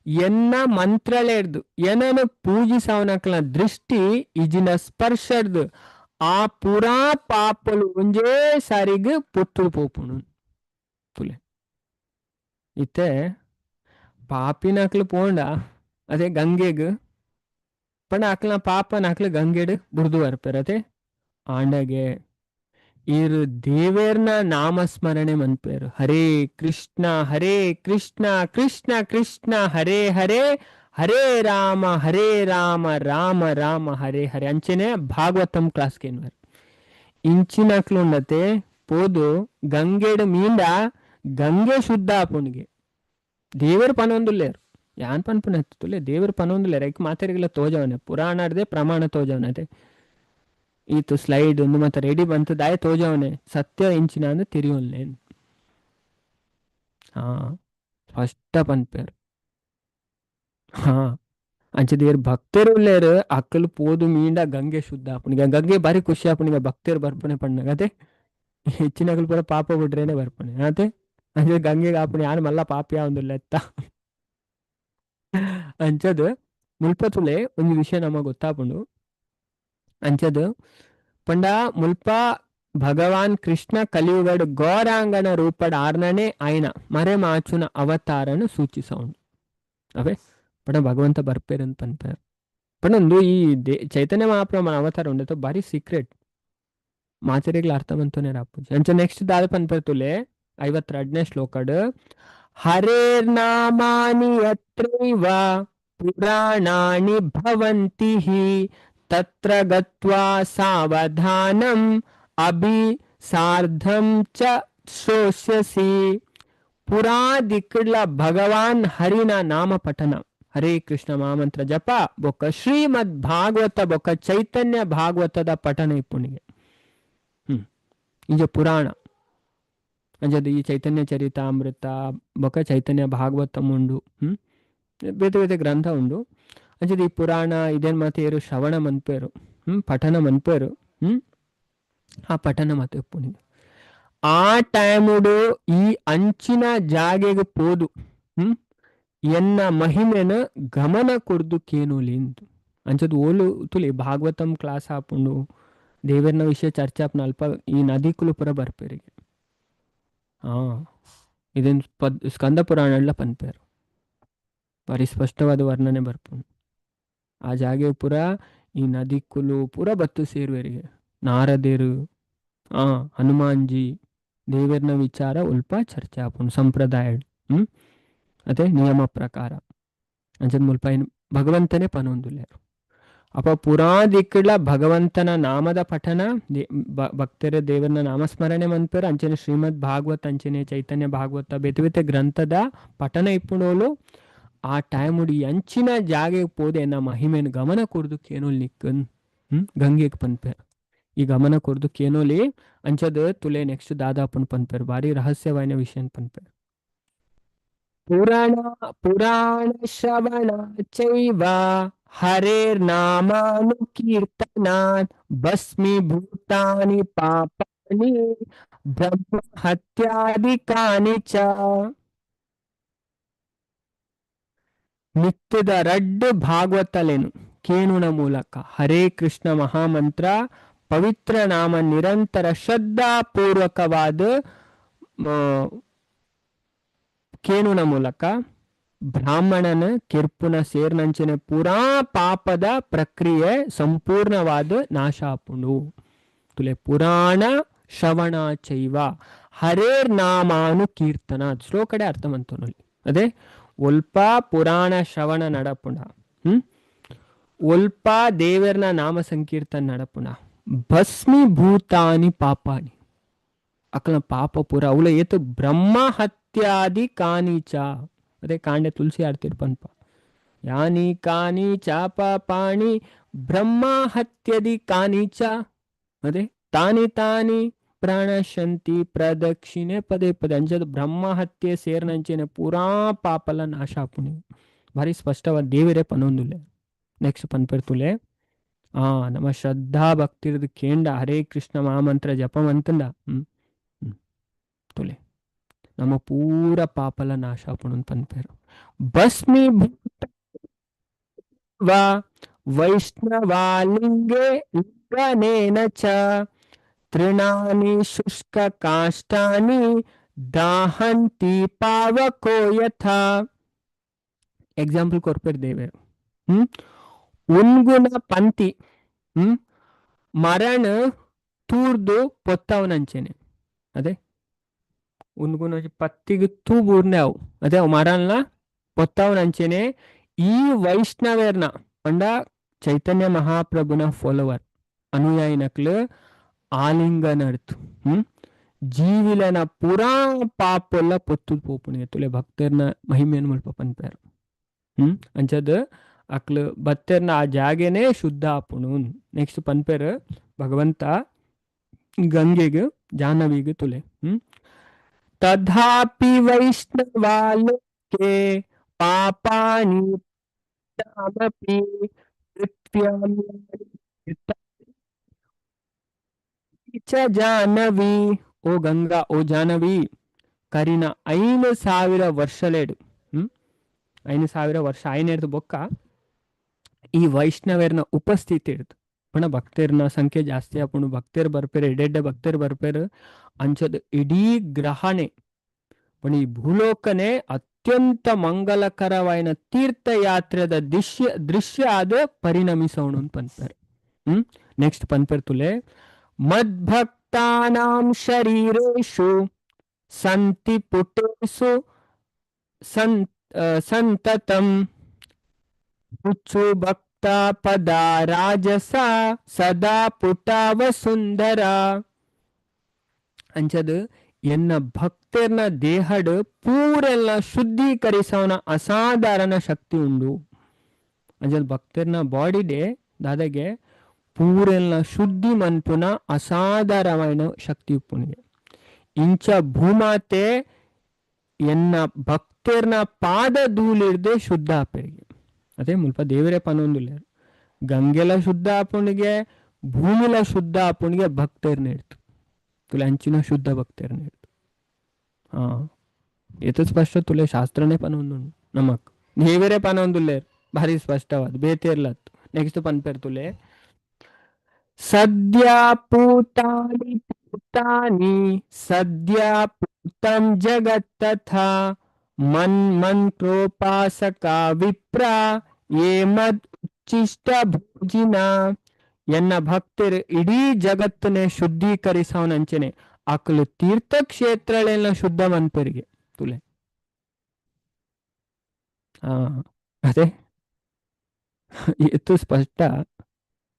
ಎನ್ನ ಮಂತ್ರಲೇರ್ದು ಏನನ್ನು ಪೂಜಿಸವನಕ್ಲ ದೃಷ್ಟಿ ಇಜಿನ ಸ್ಪರ್ಶರ್ದು ಆ ಪುರಾ ಪಾಪಲು ಒಂಜೇ ಸಾರಿಗೆ ಪೊತ್ತು ಪೋಪುಣು ತುಲೆ ಇತ್ತೆ ಪಾಪಿನಕ್ಲು ಪೋಂಡ ಅದೇ ಗಂಗೆಗ್ ಪಂಡ ಅಕ್ಲ ಪಾಪನ ಅಕ್ಲ ಗಂಗೆಡ್ ಬುರ್ದು ಬರ್ಪೇರತೆ ಆಂಡಗೆ ಇರು ದೇವೇರ್ನ ನಾಮಸ್ಮರಣೆ ಮನ್ಪೇರು ಹರೇ ಕೃಷ್ಣ ಕೃಷ್ಣ ಕೃಷ್ಣ ಹರೇ ಹರೇ ಹರೇ ರಾಮ ರಾಮ ಹರೇ ಹರೇ ಅಂಚೆನೆ ಭಾಗವತಂ ಕ್ಲಾಸ್ ಕೇನ್ವರ್ ಇಂಚಿನಕ್ಲು ಉಂಡತೆ ಪೋದು ಗಂಗೆಡ್ ಮೀಂಡ ಗಂಗೆ ಶುದ್ಧ ಆಪುಣಿಗೆ ದೇವರು ಪನೊಂದುಲ್ಲೇರು ಯಾನ್ ಪನ್ಪುನ ಹತ್ತುಲೆ ದೇವರು ಪನೊಂದುಲ್ಲೇರು ಐಕ್ ಮಾತಾರಿಗೆಲ್ಲ ತೋಜವನೆ ಪುರಾಣರ್ದೆ ಪ್ರಮಾಣ ತೋಜವನತೆ ಈತು ಸ್ಲೈಡ್ ಒಂದು ಮತ್ತೆ ರೆಡಿ ಬಂತು ದಾಯ ತೋಜವನೆ ಸತ್ಯ ಇಂಚಿನ ಅಂದ್ರೆ ತಿರಿಯೋನ್ಲೇನ್ ಹಾ ಫಸ್ಟ್ ಪನ್ಪೇರು ಹಾ ಅಂಚದೇರ್ ಭಕ್ತರು ಉಳ್ಳೇರು ಅಕ್ಕಲು ಪೋದು ಮೀಂಡ ಗಂಗೆ ಶುದ್ಧ ಆಪುಣಿಗೆ ಗಂಗೆ ಬಾರಿ ಖುಷಿ ಆಪುಣಿಗೆ ಭಕ್ತರು ಬರ್ಪಣೆ ಪಣ್ಣಗ ಅದೇ ಹೆಚ್ಚಿನಗಳು ಪೂರ ಪಾಪ ಬಿಡ್ರೇನೆ ಬರ್ಪಣೆ ಅದೇ ಅಂದ್ರೆ ಗಂಗೆಗೆ ಆಪುಣಿ ಯಾರು ಮಲ್ಲ ಪಾಪಿಯ ಒಂದು ಲೆತ್ತ ಅಂಚದು ಮುಲ್ಪ ತುಲೆ ಒಂದು ವಿಷಯ ನಮಗೆ ಗೊತ್ತಾಪುಂಡು ಅಂಚದು ಪಂಡ ಮುಲ್ಪ ಭಗವಾನ್ ಕೃಷ್ಣ ಕಲಿಯುಗಡ್ ಗೌರಾಂಗನ ರೂಪಡ್ ಆರ್ನನೆ ಆಯ್ನ ಮರೆ ಮಾಚುನ ಅವತಾರನು ಸೂಚಿಸೋನು ಅವೇ ಪಂಡ ಭಗವಂತ ಬರ್ಪೇರಂತ ಪನ್ಪೇರ್ ಪಂಡೊಂದು ಈ ಚೈತನ್ಯ ಮಹಾಪ್ರಭುನ ಅವತಾರ ಉಂಡತ ಬಾರಿ ಸೀಕ್ರೆಟ್ ಮಾಚರಿಗಳ ಅರ್ಥವಂತನೇ ರಾಪುಜಿ ಅಂಚ ನೆಕ್ಸ್ಟ್ ದಾದ ಪನ್ಪೇರ್ ತುಲೆ 52ನೇ ಶ್ಲೋಕಡ್ ಹರೇರ್ ನಾಮಾನಿ ಯತ್ರೈವ ಪುರಾಣಾನಿ ಭವಂತಿ ಹಿ ತತ್ರ ಗತ್ವಾ ಸಾವಧಾನಂ ಅಭಿ ಸಾರ್ಧಂ ಚ ಶ್ರೋಷ್ಯಸಿ ಪುರಾದಿಕ್ಕಡ್ಲ ಭಗವಾನ್ ಹರಿನ ನಾಮ ಪಠನ ಹರೇ ಕೃಷ್ಣ ಮಹಾಮಂತ್ರ ಜಪ ಬೊಕ್ಕ ಶ್ರೀಮದ್ ಭಾಗವತ ಬೊಕ್ಕ ಚೈತನ್ಯ ಭಾಗವತದ ಪಠನ ಇಪ್ಪುಣಿಗೆ ಇಂಜ ಪುರಾಣ ಅಂಜದ ಈ ಚೈತನ್ಯ ಚರಿತಾಮೃತ ಬೊಕ್ಕ ಚೈತನ್ಯ ಭಾಗವತಂ ಉಂಡು ಬೇತೆ ಬೇತೆ ಗ್ರಂಥ ಉಂಡು ಅಂಚದ ಈ ಪುರಾಣ ಇದೇನ್ ಮತ್ತೆ ಏರು ಶ್ರವಣ ಮನ್ಪೇರು ಪಠನ ಮನ್ಪೇರು ಆ ಪಠನ ಮತ್ತೆ ಪುಣಿಗೆ ಆ ಟೈಮುಡು ಈ ಅಂಚಿನ ಜಾಗೆಗೆ ಪೋದು ಎನ್ನ ಮಹಿಮೆನ ಗಮನ ಕೊಡ್ದು ಕೇನುಲಿಂದು ಅಂಚದು ಓಲು ತುಲಿ ಭಾಗವತಂ ಕ್ಲಾಸ್ ಹಾಪುಂಡು ದೇವರನ ವಿಷಯ ಚರ್ಚೆ ಆಪುನ ಅಲ್ಪ ಈ ನದಿಕುಲು ಪುರ ಬರ್ಪೇರಿಗೆ ಇದನ್ ಸ್ಕಂದ ಪುರಾಣ ಪನ್ಪೇರು ಬಾರಿ ಸ್ಪಷ್ಟವಾದ ವರ್ಣನೆ ಬರ್ಪುಂಡು ಆ ಜಾಗೆ ಪುರ ಈ ನದಿಕುಲು ಪುರ ಬತ್ತು ಸೇರುವರಿಗೆ ನಾರದೇರು ಹನುಮಾನ್ಜಿ ದೇವರನ ವಿಚಾರ ಉಲ್ಪ ಚರ್ಚೆ ಆಪುಂಡು ಸಂಪ್ರದಾಯ ಅದೇ ನಿಯಮ ಪ್ರಕಾರ ಅಂಚದ ಮುಲ್ಪ ಏನು ಭಗವಂತನೇ ಪನೊಂದುಲ್ಲೇರು ಅಪ್ಪ ಪುರಾದಿಕ್ಕಳ ಭಗವಂತನ ನಾಮದ ಪಠನ ಭಕ್ತರ ದೇವರನ ನಾಮಸ್ಮರಣೆ ಮನ್ಪೇರು ಅಂಚನೆ ಶ್ರೀಮದ್ ಭಾಗವತ್ ಅಂಚನೆ ಚೈತನ್ಯ ಭಾಗವತ ಬೇತೆ ಬೇತೆ ಗ್ರಂಥದ ಪಠನ ಇಪ್ಪುಣೋಲು ಆ ಟೈಮ್ ಉಡಿ ಅಂಚಿನ ಜಾಗೆ ಪೋದೆ ನಾ ಮಹಿಮೆನ ಗಮನ ಕೊಡ್ದು ಕೇನೋಲ್ ನಿಕ್ಕನ್ ಗಂಗೆಗೆ ಪನ್ಪೇರು ಈ ಗಮನ ಕೊಡ್ದು ಕೇನೋಲಿ ಅಂಚದ ತುಲೆ ನೆಕ್ಸ್ಟ್ ದಾದಾಪನ್ ಪನ್ಪೇರು ಬಾರಿ ರಹಸ್ಯವಾದ ವಿಷಯ ಪನ್ಪೇರು ಪುರಾಣ ಶ್ರವಣ ಚೈವ ಹರೇರ್ ನಾಮಾನು ಕೀರ್ತನಾತ್ ಭಸ್ಮೀಭೂತಾನಿ ಪಾಪಾನಿ ಬ್ರಹ್ಮ ಹತ್ಯಾದಿಕಾನಿ ಚ ನಿತ್ಯದ ರಡ್ಡು ಭಾಗವತಲೇನು ಕೇನುನ ಮೂಲಕ ಹರೇ ಕೃಷ್ಣ ಮಹಾಮಂತ್ರ ಪವಿತ್ರ ನಾಮ ನಿರಂತರ ಶ್ರದ್ಧಾಪೂರ್ವಕವಾದ ಕೇನುನ ಮೂಲಕ ಬ್ರಾಹ್ಮಣನ ಕಿರ್ಪುನ ಸೇರ್ನಂಚಿನ ಪುರಾ ಪಾಪದ ಪ್ರಕ್ರಿಯೆ ಸಂಪೂರ್ಣವಾದ ನಾಶ ಆಪುಂಡು ತುಲೆ ಪುರಾಣ ಶ್ರವಣ ಚೈವ ಹರೇರ್ ನಾಮಾನು ಕೀರ್ತನ ಶ್ಲೋಕಡೆ ಅರ್ಥ ಮಂತೋನಲ್ಲಿ ಅದೇ ಒಲ್ಪ ಪುರಾಣ ಶ್ರವಣ ನಡಪುಣ ಒಲ್ಪ ದೇವರನ ನಾಮ ಸಂಕೀರ್ತನ ನಡಪುಣ ಭಸ್ಮೀಭೂತಾನಿ ಪಾಪಾನಿ ಅಕಲ ಪಾಪ ಪುರ ಅವಳ ಏತು ಬ್ರಹ್ಮ ಹತ್ಯಾದಿ ಕಾನೀಚ ಅದೇ ಕಾಂಡೆ ತುಳಸಿ ಆಡ್ತಿರ್ ಪನ್ಪ ಯಾನಿ ಕಾನಿ ಚಾಪ ಪಾಣಿ ಬ್ರಹ್ಮ ಹತ್ಯದಿ ಕಾನೀಚ ಅದೇ ತಾನಿ ತಾನಿ ಪ್ರಣಶಂತಿ ಪ್ರದಕ್ಷಿಣೆ ಪದೇ ಪದೇ ಅಂಚದು ಬ್ರಹ್ಮ ಹತ್ಯೆ ಸೇರ್ನಂಚೆನೆ ಪೂರಾ ಪಾಪಲ ನಾಶ ಆಪುನಿ ಭಾರಿ ಸ್ಪಷ್ಟವಾದ ದೇವರೇ ಪನೊಂದುಲೆ ನೆಕ್ಸ್ಟ್ ಪನ್ಪೆರ್ತುಲೆ ನಮ್ಮ ಶ್ರದ್ಧಾ ಭಕ್ತಿರದು ಕೇಂಡ ಹರೇ ಕೃಷ್ಣ ಮಹಾಮಂತ್ರ ಜಪಂ ಅಂತಂದ ತುಲೆ ನಮ್ಮ ಪೂರ ಪಾಪಲ ನಾಶ ಆಪುಣು ಪನ್ಪೇರು ಭಸ್ಮೀಭೂತ ವೈಷ್ಣವಾಲಿಂಗೆ ಲಿಂಗನೇನ ಚ ತೃಣಾನಿ ಶುಷ್ಕ ಕಾಷ್ಟಾನಿ ದಾಹಂತಿ ಪಾವಕೋ ಯಥಾ ಎಕ್ಸಾಂಪಲ್ ಕೊರ್ಪೇರ್ ದೇವೇರು ಉನ್ಗುಣ ಪಂತಿ ಮರಣ ತೂರ್ದು ಪೊತ್ತವನಂಚೆನೆ ಅದೇ ಉನ್ಗುಣ ಪತ್ತಿಗೆ ತೂ ಬೂರ್ನೆ ಅವು ಅದೇ ಮರಣ್ನ ಪೊತ್ತವನಂಚೆನೆ ಈ ವೈಷ್ಣವೇರ್ನ ಪಂಡ ಚೈತನ್ಯ ಮಹಾಪ್ರಭುನ ಫಾಲೋವರ್ ಅನುಯಾಯಿನಕ್ಲು ಆಲಿಂಗನರ್ತು ಜೀವಿಲನ ಪುರಾ ಪಾಪೊಲ್ಲ ಪೊತ್ತು ಪೋಪುಣಿಗೆ ತುಲೆ ಭಕ್ತರ್ನ ಮಹಿಮೆಯನ್ನು ಮುಲ್ಪ ಪನ್ಪೇರು ಅಂಚದ ಅಕ್ಲು ಬತ್ತೆರ್ನ ಆ ಜಾಗೆನೆ ಶುದ್ಧ ಆಪುಣು ನೆಕ್ಸ್ಟ್ ಪನ್ಪೇರು ಭಗವಂತ ಗಂಗೆಗೆ ಜಾಹ್ನವಿಗೆ ತುಲೆ ತಥಾಪಿ ವೈಷ್ಣವಾಲೋಕೆ ಪಾಪಾನಿ ತಾಮಪಿ ಜಾಹ್ನವಿ ಓ ಗಂಗಾ ಓ ಜಾಹ್ನವಿ ಕರಿನ 5,000 ವರ್ಷಲೇಡು 5,000 ವರ್ಷ ಆಯ್ನೇರ್ದು ಬೊಕ್ಕ ಈ ವೈಷ್ಣವೇರ್ನ ಉಪಸ್ಥಿತಿ ಇಡ್ತು ಪುಣ ಭಕ್ತರ್ನ ಸಂಖ್ಯೆ ಜಾಸ್ತಿ ಆಪುಣು ಭಕ್ತರು ಬರ್ಪೇರು ಎಡೆಡ್ಡೆ ಭಕ್ತರು ಬರ್ಪೇರು ಅಂಚದು ಇಡೀ ಗ್ರಹಣೆ ಪುಣ ಈ ಭೂಲೋಕನೆ ಅತ್ಯಂತ ಮಂಗಲಕರವಾಯಿನ ತೀರ್ಥಯಾತ್ರೆದ ದೃಶ್ಯ ಆದ ಪರಿಣಮಿಸೋಣ ಅಂತ ಪನ್ಪೇರು ನೆಕ್ಸ್ಟ್ ಪನ್ಪೇರ್ ತುಲೆ ಮದ್ಭಕ್ತಾನಾಂ ಶರೀರೇಶು ಸಂತಿ ಪುಟೇಸು ಸಂತತಂ ಭಕ್ತ ಪದ ರಾಜಸ ಸದಾ ಪುಟಾವ ಸುಂದರ ಅಂಚದು ಎನ್ನ ಭಕ್ತರ್ನ ದೇಹಡ್ ಪೂರೆಲ್ಲ ಶುದ್ಧೀಕರಿಸವನ ಅಸಾಧಾರಣ ಶಕ್ತಿ ಉಂಡು ಅಂಚದು ಭಕ್ತರ್ನ ಬಾಡಿಡೆ ದಾದಾಗೆ ಪೂರೆಲ್ಲ ಶುದ್ಧಿ ಮನ್ಪುನ ಅಸಾಧಾರಣ ಶಕ್ತಿ ಉಪ್ಪುನಿಗೆ ಇಂಚ ಭೂಮಾತೆ ಎನ್ನ ಭಕ್ತರ್ನ ಪಾದ ಧೂಳಿಡ್ದೆ ಶುದ್ಧ ಆಪೆರಿಗೆ ಅದೇ ಮುಲ್ಪ ದೇವರೇ ಪನೊಂದುಲ್ಲ ಗಂಗೆಲ ಶುದ್ಧ ಆಪುಣಿಗೆ ಭೂಮಿಲ ಶುದ್ಧ ಆಪುಣಿಗೆ ಭಕ್ತರ್ನ ಇಡ್ತು ತುಲೆ ಅಂಚಿನ ಶುದ್ಧ ಭಕ್ತರ್ನ ಇಡ್ತು ಏತು ಸ್ಪಷ್ಟ ತುಲೆ ಶಾಸ್ತ್ರನೇ ಪನೊಂದು ನಮಕ್ ದೇವರೇ ಪನೊಂದುಲ್ಲೇರು ಭಾರಿ ಸ್ಪಷ್ಟವಾದ ಬೇತೇರ್ಲತ್ತು ನೆಕ್ಸ್ಟ್ ಪನ್ಪೇರ್ ತುಲೆ ಸದ್ಯ ಪೂತಾನಿ ಪೂತಾನಿ ಸದ್ಯ ಪೂತಂ ಜಗತ್ತಥಾ ಮಂತ್ರೋಪಾಸಕ ವಿಪ್ರ ಏ ಮದ್ ಉಚ್ಚಿಷ್ಟ ಭೋಜಿನ ಎನ್ನ ಭಕ್ತರು ಇಡೀ ಜಗತ್ತನ್ನೇ ಶುದ್ಧೀಕರಿಸವನಂಚನೆ ಅಕ್ಲು ತೀರ್ಥಕ್ಷೇತ್ರಗಳೆಲ್ಲ ಶುದ್ಧ ಮನ್ಪರಿಗೆ ತುಲೆ ಅದೇ ಎತ್ತು ಸ್ಪಷ್ಟ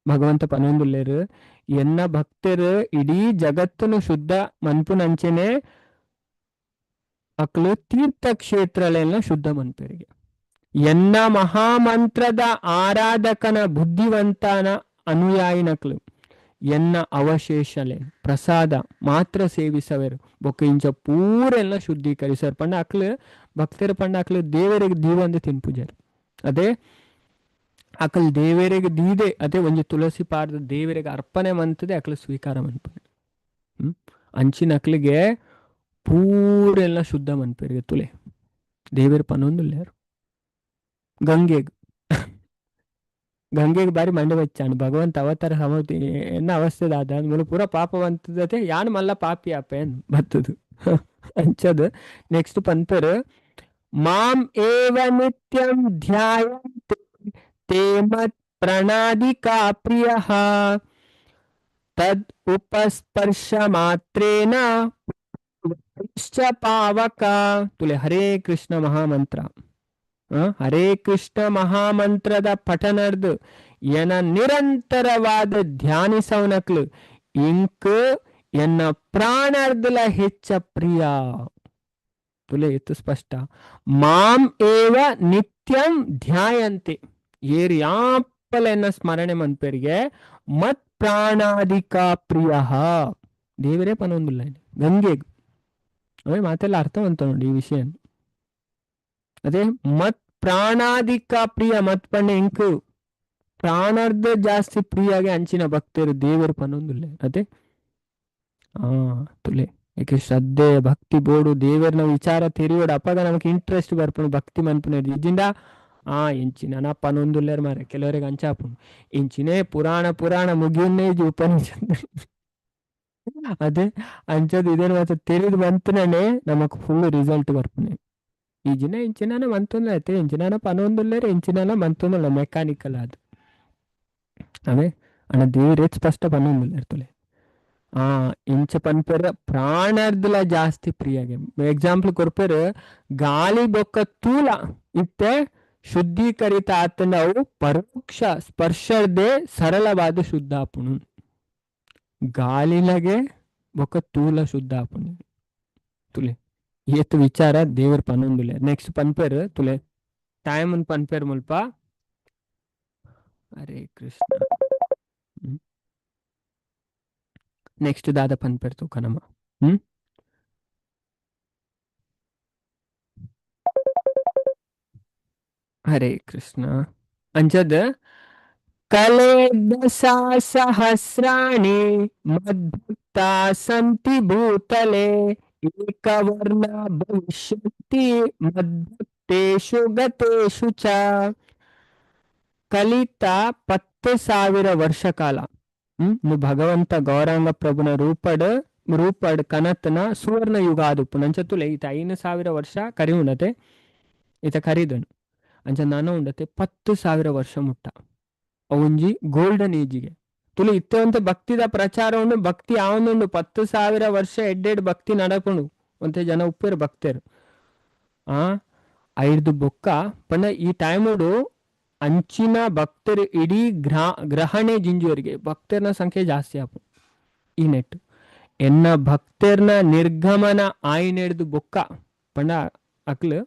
ಭಗವಂತ ಪನೊಂದುಲ್ಲೇರು ಎನ್ನ ಭಕ್ತರು ಇಡೀ ಜಗತ್ತನ್ನು ಶುದ್ಧ ಮನ್ಪುನಂಚನೆ ಅಕ್ಲು ತೀರ್ಥಕ್ಷೇತ್ರಗಳೆಲ್ಲ ಶುದ್ಧ ಮನ್ಪರಿಗೆ ಎನ್ನ ಮಹಾಮಂತ್ರದ ಆರಾಧಕನ ಬುದ್ಧಿವಂತನ ಅನುಯಾಯಿನಕ್ಲು ಎನ್ನ ಅವಶೇಷಲೆ ಪ್ರಸಾದ ಮಾತ್ರ ಸೇವಿಸವೇರು ಬೊಕ್ಕ ಇಂಚ ಪೂರೆಲ್ಲ ಶುದ್ಧೀಕರಿಸರು ಪಂಡ ಅಕ್ಲು ಭಕ್ತರು ಪಂಡ ಅಕ್ಲು ದೇವರಿಗೆ ದೀವಂದು ತಿನ್ಪುಜರು ಅದೇ ಅಕಲ್ ದೇವರಿಗೆ ದೀದೆ ಅದೇ ಒಂಜಿ ತುಳಸಿ ಪಾರ್ದ ದೇವರಿಗೆ ಅರ್ಪಣೆ ಮಂತದೆ ಅಕ್ಲು ಸ್ವೀಕಾರ ಮನ್ಪುನೆ ಅಂಚಿನ ಅಕ್ಲಿಗೆ ಪೂರೆಲ್ಲ ಶುದ್ಧ ಮನ್ಪೇರಿಗೆ ತುಲೆ ದೇವರ ಪನೊಂದುಲ್ಲೇರು ಗಂಗೆಗೆ ಬಾರಿ ಮಂಡೆ ಬಚ್ಚಾನು ಭಗವಂತ ಅವತಾರ ಸಮತಿ ಎನ್ನ ಅವಸ್ಥೆ ದಾದ ಮುಲು ಪೂರ ಪಾಪವಂತದತೆ ಯಾನ್ ಮಲ್ಲ ಪಾಪಿ ಆಪೇನ್ ಬತ್ತದು ಅಂಚದು ನೆಕ್ಸ್ಟ್ ಪಂತರು ಮಾಂ ಏವ ನಿತ್ಯಂ ಧ್ಯಾಯಂತೆ ತೇ ಮತ್ ಪ್ರಣಾದಿಕಾ ಪ್ರಿಯಃ ತದ್ ಉಪಸ್ಪರ್ಶ ಮಾತ್ರೇನ ಪಾವಕ ತುಲೆ ಹರೇ ಕೃಷ್ಣ ಮಹಾಮಂತ್ರ ಹರೇ ಕೃಷ್ಣ ಮಹಾಮಂತ್ರದ ಪಠನರ್ದು ಎನ ನಿರಂತರವಾದ ಧ್ಯಾನಿಸವನಕ್ಲು ಇಂಕ್ ಎನ್ನ ಪ್ರಾಣರ್ದಲ ಹೆಚ್ಚ ಪ್ರಿಯ ತುಲೆ ಎತ್ತು ಸ್ಪಷ್ಟ ಮಾಂ ಏವ ನಿತ್ಯಂ ಧ್ಯಾಯಂತೆ ಏರು ಯಾಪಲ ಎನ್ನ ಸ್ಮರಣೆ ಮನ್ಪೇರಿಗೆ ಮತ್ ಪ್ರಾಣಾದಿಕ ಪ್ರಿಯ ದೇವರೇ ಪನೊಂದುಲ್ಲ ಗಂಗೆಗ್ ಅವೇ ಮಾತೆಲ್ಲ ಅರ್ಥವಂತ ನೋಡಿ ಈ ವಿಷಯ. ಅದೇ ಮತ್ ಪ್ರಾಣಾಧಿಕ ಪ್ರಿಯ ಮತ್ ಪಂಡೆ ಇಂಕು ಪ್ರಾಣಾರ್ಧ ಜಾಸ್ತಿ ಪ್ರಿಯಾಗೆ ಅಂಚಿನ ಭಕ್ತರು ದೇವರು ಪನೊಂದುಲ್ಲೆ ಅದೇ ತುಲೆ ಏಕೆ ಶ್ರದ್ಧೆ ಭಕ್ತಿ ಬೋಡು ದೇವರನ ವಿಚಾರ ತೆರಿಯೋಡು ಅಪ್ಪಾಗ ನಮಗೆ ಇಂಟ್ರೆಸ್ಟ್ ಬರ್ಪುಂಡು ಭಕ್ತಿ ಮನ್ಪುನ ಇಜಿಂದ ಎಂಚಿನ ಪನೊಂದುಲ್ಲೇರ್ ಮಾರೆ ಕೆಲವರಿಗೆ ಅಂಚಾಪುಂಡು ಇಂಚಿನೇ ಪುರಾಣ ಮುಗಿಯುನ್ನೇ ಇಜಿ ಉಪನಿಷತ್ ಅದೇ ಅಂಚದು ಇದೇನು ಮಾತ್ರ ತೆರಿದು ಬಂತನೇ ನಮಕ್ ಫುಲ್ ರಿಸಲ್ಟ್ ಬರ್ಪುನೆ ಈಜಿನ ಇಂಚಿನ ಮಂತೊಂದು ಐತೆ ಇಂಚಿನ ಪನೊಂದುಲ್ಲೇರೆ ಇಂಚಿನ ಮಂತೊಂದುಲ್ಲ ಮೆಕ್ಯಾನಿಕಲ್ ಅದು ಅವೇ ಅಣ್ಣ ದೇವರೇ ಸ್ಪಷ್ಟ ಪನೊಂದುಲ್ಲೇರ್ ತುಲೆ ಇಂಚ ಪನ್ಪೇರ ಪ್ರಾಣರ್ದಲ ಜಾಸ್ತಿ ಪ್ರಿಯಾಗೆ ಎಕ್ಸಾಂಪಲ್ ಕೊರ್ಪೇರು ಗಾಳಿ ಬೊಕ್ಕ ತೂಲ ಇತ್ತೆ ಶುದ್ಧೀಕರಿತ ಆತನ ಅವು ಪರೋಕ್ಷ ಸ್ಪರ್ಶರ್ದೆ ಸರಳವಾದ ಶುದ್ಧ ಆಪುಣು ಗಾಳಿಲಗೆ ಬೊಕ್ಕ ತೂಲ ಶುದ್ಧ ಆಪುಣು ತುಲೆ ಏತ್ ವಿಚಾರ ದೇವರ ಪನೊಂದುಲೆ ನೆಕ್ಸ್ಟ್ ಪನ್ಪೇರು ತುಲೆ ಟೈಮ್ ಪನ್ಪೇರು ಮುಲ್ಪ ಹರೇ ಕೃಷ್ಣ ನೆಕ್ಸ್ಟ್ ದಾದ ಪನ್ಪೇರು ತೂಕನಮ್ಮ ಹರೇ ಕೃಷ್ಣ ಅಂಚದ ಕಲೇದ ಸಹಸ್ರಾಣಿ ಮದ್ಭಕ್ತ ಸಂತಿ ಭೂತಲೆ ಏಕವರ್ಣ ಭವಿಷ್ಯಂತಿ ಮದ್ಭಕ್ತೇಷು ಗತೇಷು ಚ ಕಲಿತ 10,000 ವರ್ಷ ಕಾಲ ಭಗವಂತ ಗೌರಾಂಗ ಪ್ರಭುನ ರೂಪಡ್ ಕನತನ ಸುವರ್ಣ ಯುಗ ಆದುಪ್ಪು ನಂಚ ತುಲೆ ಈತ 5,000 ವರ್ಷ ಕರಿ ಉಂಡತೆ ಈತ ಕರಿದನು ಅಂಚ ನಾನು ಉಂಡತೆ 10,000 ವರ್ಷ ಮುಟ್ಟ ಅವಂಜಿ ಗೋಲ್ಡನ್ ಏಜಿಗೆ ತುಳು ಇತ್ತವಂತ ಭಕ್ತಿದ ಪ್ರಚಾರ ಉಂಡು ಭಕ್ತಿ ಆವೊಂದುಂಡು 10,000 ವರ್ಷ ಎಡ್ಡೆಡ್ ಭಕ್ತಿ ನಡಪುಂಡು ಒಂತೆ ಜನ ಉಪ್ಪೇರು ಭಕ್ತರು ಐದು ಬೊಕ್ಕ ಪಂಡ ಈ ಟೈಮುಡು ಅಂಚಿನ ಭಕ್ತರು ಇಡೀ ಗ್ರಹಣೆ ಜಿಂಜುವರಿಗೆ ಭಕ್ತರ್ನ ಸಂಖ್ಯೆ ಜಾಸ್ತಿ ಆಪು ಈ ನೆಟ್ ಎನ್ನ ಭಕ್ತರ್ನ ನಿರ್ಗಮನ ಆಯ್ನೆಡ್ದು ಬೊಕ್ಕ ಪಂಡ ಅಕ್ಲು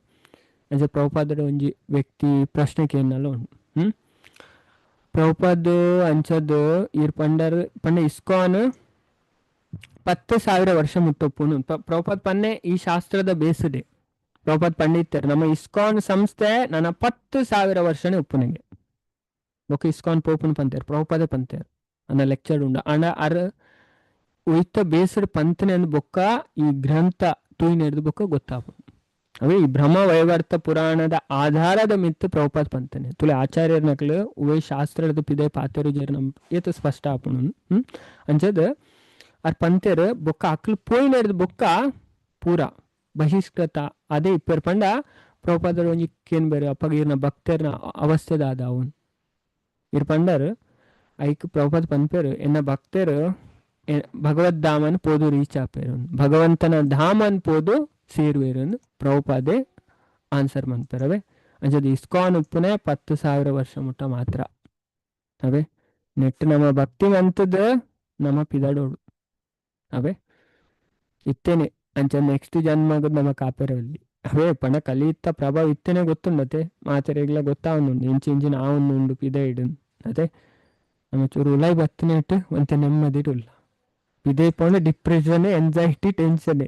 ಅಂಚ ಪ್ರಭುಪಾದರ ಒಂಜಿ ವ್ಯಕ್ತಿ ಪ್ರಶ್ನೆ ಕೇಳಲ್ಲ ಉಂಡು ಪ್ರಭುಪಾದ್ ಅಂಚದು ಇರ್ ಪಂಡ ಇಸ್ಕಾನ್ 10,000 ವರ್ಷ ಮುಟ್ಟೊಪ್ಪುನು ಪ್ರಭುಪಾದ್ ಪನ್ನೆ ಈ ಶಾಸ್ತ್ರದ ಬೇಸದೆ ಪ್ರಭುಪಾದ್ ಪಂಡಿತರು ನಮ್ಮ ಇಸ್ಕಾನ್ ಸಂಸ್ಥೆ ನನ್ನ 10,000 ವರ್ಷನೇ ಉಪ್ಪುನಿಗೆ ಬೊಕ್ಕ ಇಸ್ಕಾನ್ ಪೋಪುನ್ ಪಂತೇರು ಪ್ರಭುಪಾದ ಪಂತೇರು ಅನ್ನ ಲೆಕ್ಚರ್ ಉಂಡ ಅಣ್ಣ ಅರ್ ಉಯ್ತ ಬೇಸಡ್ ಪಂತನೆ ಅಂದ್ ಬೊಕ್ಕ ಈ ಗ್ರಂಥ ತೂಯಿನೆಡ್ದು ಬೊಕ್ಕ ಗೊತ್ತಾಪು ಅವೇ ಈ ಬ್ರಹ್ಮ ವೈವರ್ತ ಪುರಾಣದ ಆಧಾರದ ಮಿತ್ತು ಪ್ರಭುಪಾದ್ ಪಂತನೆ ತುಲೆ ಆಚಾರ್ಯರ ನಕಲು ಉವೆ ಶಾಸ್ತ್ರದ ಪಿದೆ ಪಾತೆರು ಜೇರ್ ನಮ್ ಏತು ಸ್ಪಷ್ಟ ಆಪುಣು ಅಂಚದ ಅರ್ ಪಂತೇರು ಬೊಕ್ಕ ಅಕ್ಲು ಪೋಯಿನೆಡ್ದು ಬೊಕ್ಕ ಪೂರ ಬಹಿಷ್ಕೃತ ಅದೇ ಇಪ್ಪರ್ ಪಂಡ ಪ್ರಭುಪಾದರ ಒಂಜಿ ಕೇನ್ ಬೇರೆ ಅಪ್ಪಗ ಇರ್ನ ಭಕ್ತರ್ನ ಅವಸ್ಥೆದ ಆದ ಅವನ್ ಇರ್ ಪಂಡರ್ ಐಕ್ ಪ್ರಭುಪಾದ ಪನ್ಪೇರು ಎನ್ನ ಭಕ್ತರು ಭಗವದ್ ಧಾಮನ್ ಪೋದು ರೀಚ್ ಆಪೇರು ಭಗವಂತನ ಧಾಮನ್ ಪೋದು ಸೇರುವೇರು ಪ್ರಭುಪಾದೆ ಆನ್ಸರ್ ಮನ್ಪೇರವೆ ಅಂಚದ ಇಸ್ಕಾನ್ ಉಪ್ಪುನೆ 10,000 ವರ್ಷ ಮುಟ್ಟ ಮಾತ್ರ ಅವೇ ನೆಟ್ ನಮ್ಮ ಭಕ್ತಿ ಮಂತದ ನಮ್ಮ ಪಿದಾಡೋಡು ಅವೇ ಇತ್ತೇನೆ ಅಂಚ ನೆಕ್ಸ್ಟ್ ಜನ್ಮಗದ್ ನಮ್ಮ ಕಾಪೆರಲ್ಲಿ ಅವೇ ಪಣ ಕಲಿಯುತ್ತ ಪ್ರಭಾವ ಇತ್ತೇನೆ ಗೊತ್ತುಂಡತೆ ಮಾತೆರೆಗ್ಲ ಗೊತ್ತಾವನುಂಡು ಇಂಚಿನ ಆವನ್ನುಂಡು ಪಿದ ಇಡು ಅದೇ ನಮ್ಮ ಚೂರು ಉಲಾಯ್ ಬತ್ತನೇಟ್ ಒಂತೆ ನೆಮ್ಮದಿಡುಲ್ಲ ಇದೇ ಪೋಣ ಡಿಪ್ರೆಷನ್ ಎಂಜೈಟಿ ಟೆನ್ಷನ್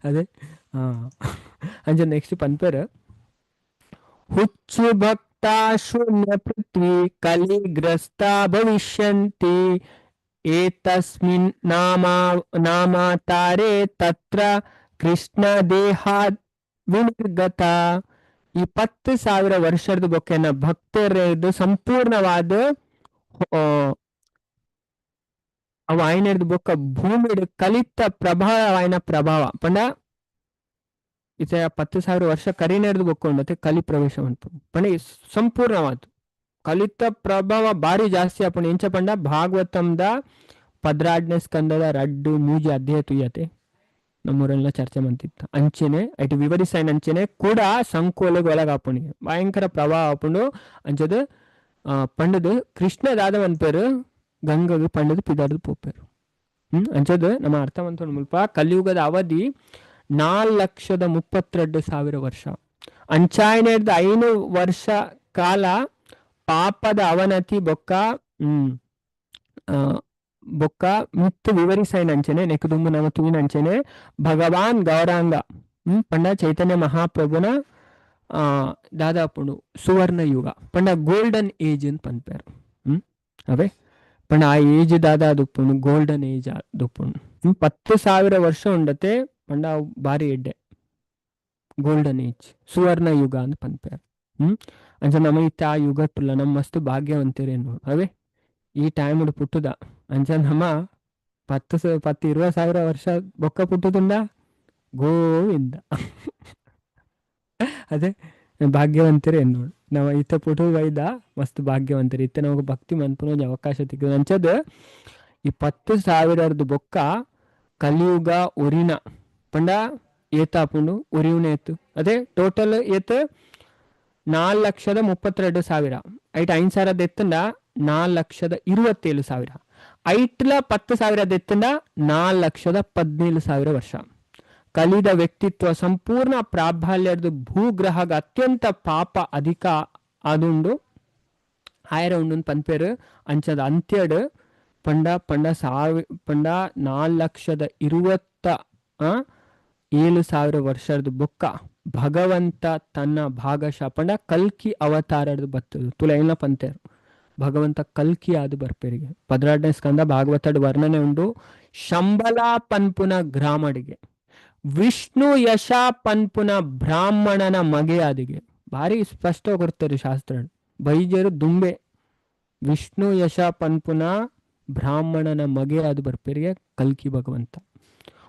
ಅದೇ ಅಂಚ ನೆಕ್ಸ್ಟ್ ಪನ್ಪೇರು ಹುಚ್ಚು ಭಕ್ತ ಶೂನ್ಯ ಪೃಥ್ವಿ ಕಲಿಗ್ರಸ್ತ ಭವಿಷ್ಯಂತಿ ಏತಸ್ಮಿನ್ ನಾಮಾತಾರೆ ತತ್ರ ಕೃಷ್ಣ ದೇಹಾದ್ ವಿನಿರ್ಗತ ಈ 10,000 ವರ್ಷದ ಬೊಕ್ಕೆನ ಭಕ್ತರದು ಸಂಪೂರ್ಣವಾದ ಅವು ಆಯ್ನೆಡ್ದು ಬೊಕ್ಕ ಭೂಮಿ ಕಲಿತ ಪ್ರಭಾವ ಆಯ್ನ ಪ್ರಭಾವ ಪಂಡ ಇತ 10,000 ವರ್ಷ ಕರಿನೆಡ್ದು ಬೊಕ್ಕ ಉಂಡತೆ ಕಲಿ ಪ್ರವೇಶ ಉಂಟು ಪಂಡ ಸಂಪೂರ್ಣವಾದ ಕಲಿತ ಪ್ರಭಾವ ಬಾರಿ ಜಾಸ್ತಿ ಆಪುಂಡು ಎಂಚ ಪಂಡ ಭಾಗವತಂದ 18ನೇ ಸ್ಕಂದದ 2-3 ಅಧ್ಯಾಯ ತುಯ್ಯತೆ ನಮ್ಮೂರೆಲ್ಲ ಚರ್ಚೆ ಮಂತಿತ್ತ ಅಂಚೆನೆ ಐಟು ವಿವರಿಸೈನ್ ಅಂಚೆನೆ ಕೂಡ ಸಂಕೋಲೆಗೆ ಒಳಗಾಪುಣಿಗೆ ಭಯಂಕರ ಪ್ರಭಾವ ಆಪುಂಡು ಅಂಚದು ಪಂಡದು ಕೃಷ್ಣದಾದ ಮನ್ಪೇರು ಗಂಗಗೆ ಪಂಡದು ಪಿದಾಡದು ಪೋಪೇರು ಅಂಚದು ನಮ್ಮ ಅರ್ಥವಂತ ಮುಲ್ಪ ಕಲಿಯುಗದ ಅವಧಿ 4,32,000 ವರ್ಷ ಅಂಚಾಯ್ನೆಡ್ದು 5 ವರ್ಷ ಕಾಲ ಪಾಪದ ಅವನತಿ ಬೊಕ್ಕ బొక్క మిత్తు వివరిసైనంచెనే నెక్కుదుంగు నమ తూయినంచెనే భగవాన్ గౌరాంగ పండ చైతన్య మహాప్రభున దాదాపు ಸುವರ್ಣ ಯುಗ ಪಂಡ ಗೋಲ್ಡನ್ ಏಜ್ ಅಂತ ಪನ್ಪೇರು ಅವೇ ಪಂಡ ಆ ಏಜ್ ದಾದಾ ದುಪ್ಪುಂಡು ಗೋಲ್ಡನ್ ಏಜ್ ದುಪ್ಪುಂಡು 10,000 ವರ್ಷ ಉಂಡತೆ ಪಂಡ ಬಾರಿ ಎಡ್ಡೆ ಗೋಲ್ಡನ್ ಏಜ್ ಸುವರ್ಣ ಯುಗ ಅಂತ ಪನ್ಪೇರು ಅಂಚ ನಮ್ಮ ಇತ್ತ ಆ ಯುಗಟ್ಟುಲ್ಲ ನಮ್ಮ ಮಸ್ತ್ ಭಾಗ್ಯವಂತರೇನು ಅವೇ ಈ ಟೈಮ್ ಪುಟ್ಟುದ ಅಂಚ ನಮ್ಮ 10-20,000 ವರ್ಷ ಬೊಕ್ಕ ಪುಟ್ಟುದುಂಡ ಗೋವಿಂದ ಅದೇ ಭಾಗ್ಯವಂತರೇ ನೋಡಿ ನಾವು ಇತ್ತ ಪುಟು ವೈದ ಮಸ್ತ್ ಭಾಗ್ಯವಂತರು ಇತ್ತ ನಮಗೆ ಭಕ್ತಿ ಮನ್ಪುನ ಅವಕಾಶ ತೆಗೆದು ಅಂಚದ ಈ 10,000 ಬೊಕ್ಕ ಕಲಿಯುಗ ಉರಿನ ಪಂಡ ಏತಾಪುಂಡು ಉರಿಯುನ ಏತು ಅದೇ ಟೋಟಲ್ ಏತ್ 4,32,000 ಐಟ್ 5,000 ಎತ್ತಂಡ 4,27,000 ಐಟ್ಲ 10,000 ಎತ್ತಂಡ 4,17,000 ವರ್ಷ ಕಲಿದ ವ್ಯಕ್ತಿತ್ವ ಸಂಪೂರ್ಣ ಪ್ರಾಬಲ್ಯದ ಭೂಗ್ರಹಗ ಅತ್ಯಂತ ಪಾಪ ಅಧಿಕ ಆದುಂಡು ಆಯ್ರ ಉಂಡು ಪನ್ಪೇರು ಅಂಚದ ಅಂತ್ಯಡ್ ಪಂಡ 4,27,000 ವರ್ಷದ ಬೊಕ್ಕ ಭಗವಂತ ತನ್ನ ಭಾಗಶಃ ಪಂಡ ಕಲ್ಕಿ ಅವತಾರದ ಬತ್ತದು ತುಲ ಏನ ಪಂತೇರು ಭಗವಂತ ಕಲ್ಕಿ ಆದು ಬರ್ಪೇರಿಗೆ 18ನೇ ಸ್ಕಂದ ಭಾಗವತಡ್ ವರ್ಣನೆ ಉಂಡು ಶಂಬಲ ಪನ್ಪುನ ಗ್ರಾಮಡಿಗೆ ವಿಷ್ಣು ಯಶ ಪನ್ಪುನ ಬ್ರಾಹ್ಮಣನ ಮಗೆಯಾದಿಗೆ ಭಾರಿ ಸ್ಪಷ್ಟ ಕೊಡ್ತಾರೆ ಶಾಸ್ತ್ರ ಬೈಜರು ದುಂಬೆ ವಿಷ್ಣು ಯಶ ಪನ್ಪುನ ಬ್ರಾಹ್ಮಣನ ಮಗೆಯಾದ ಬರ್ಪೇರಿಗೆ ಕಲ್ಕಿ ಭಗವಂತ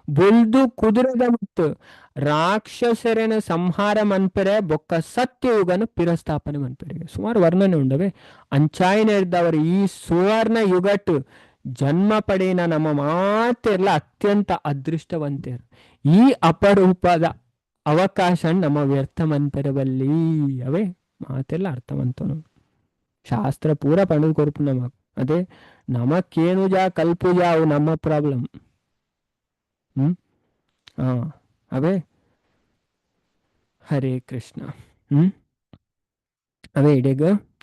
ಬೊಲ್ದು ಕುದುರದ ಮತ್ತು ರಾಕ್ಷಸರನ ಸಂಹಾರ ಮನ್ಪೆರೆ ಬೊಕ್ಕ ಸತ್ಯಯುಗನ ಪಿರಸ್ಥಾಪನೆ ಮನ್ಪೆರಿಗೆ ಸುಮಾರು ವರ್ಣನೆ ಉಂಡವೆ ಅಂಚಾಯಿನ ಇದ್ದವರು ಈ ಸುವರ್ಣ ಯುಗಟ್ ಜನ್ಮ ಪಡೆಯಿನ ನಮ್ಮ ಮಾತೆಲ್ಲ ಅತ್ಯಂತ ಅದೃಷ್ಟವಂತರು ಈ ಅಪರೂಪದ ಅವಕಾಶ ನಮ್ಮ ವ್ಯರ್ಥ ಮನ್ಪೆರಬಲ್ಲಿ ಅವೇ ಮಾತೆಲ್ಲ ಅರ್ಥವಂತನು ಶಾಸ್ತ್ರ ಪೂರ ಪಂಡು ಕೊರಪು ನಮಗ್ ಅದೇ ನಮಕ್ಕೇನು ಜಾ ಕಲ್ಪು ಜಾವು ನಮ್ಮ ಪ್ರಾಬ್ಲಮ್ ಅವೇ ಹರೇ ಕೃಷ್ಣ ಅವೇ ಇಡೆಗ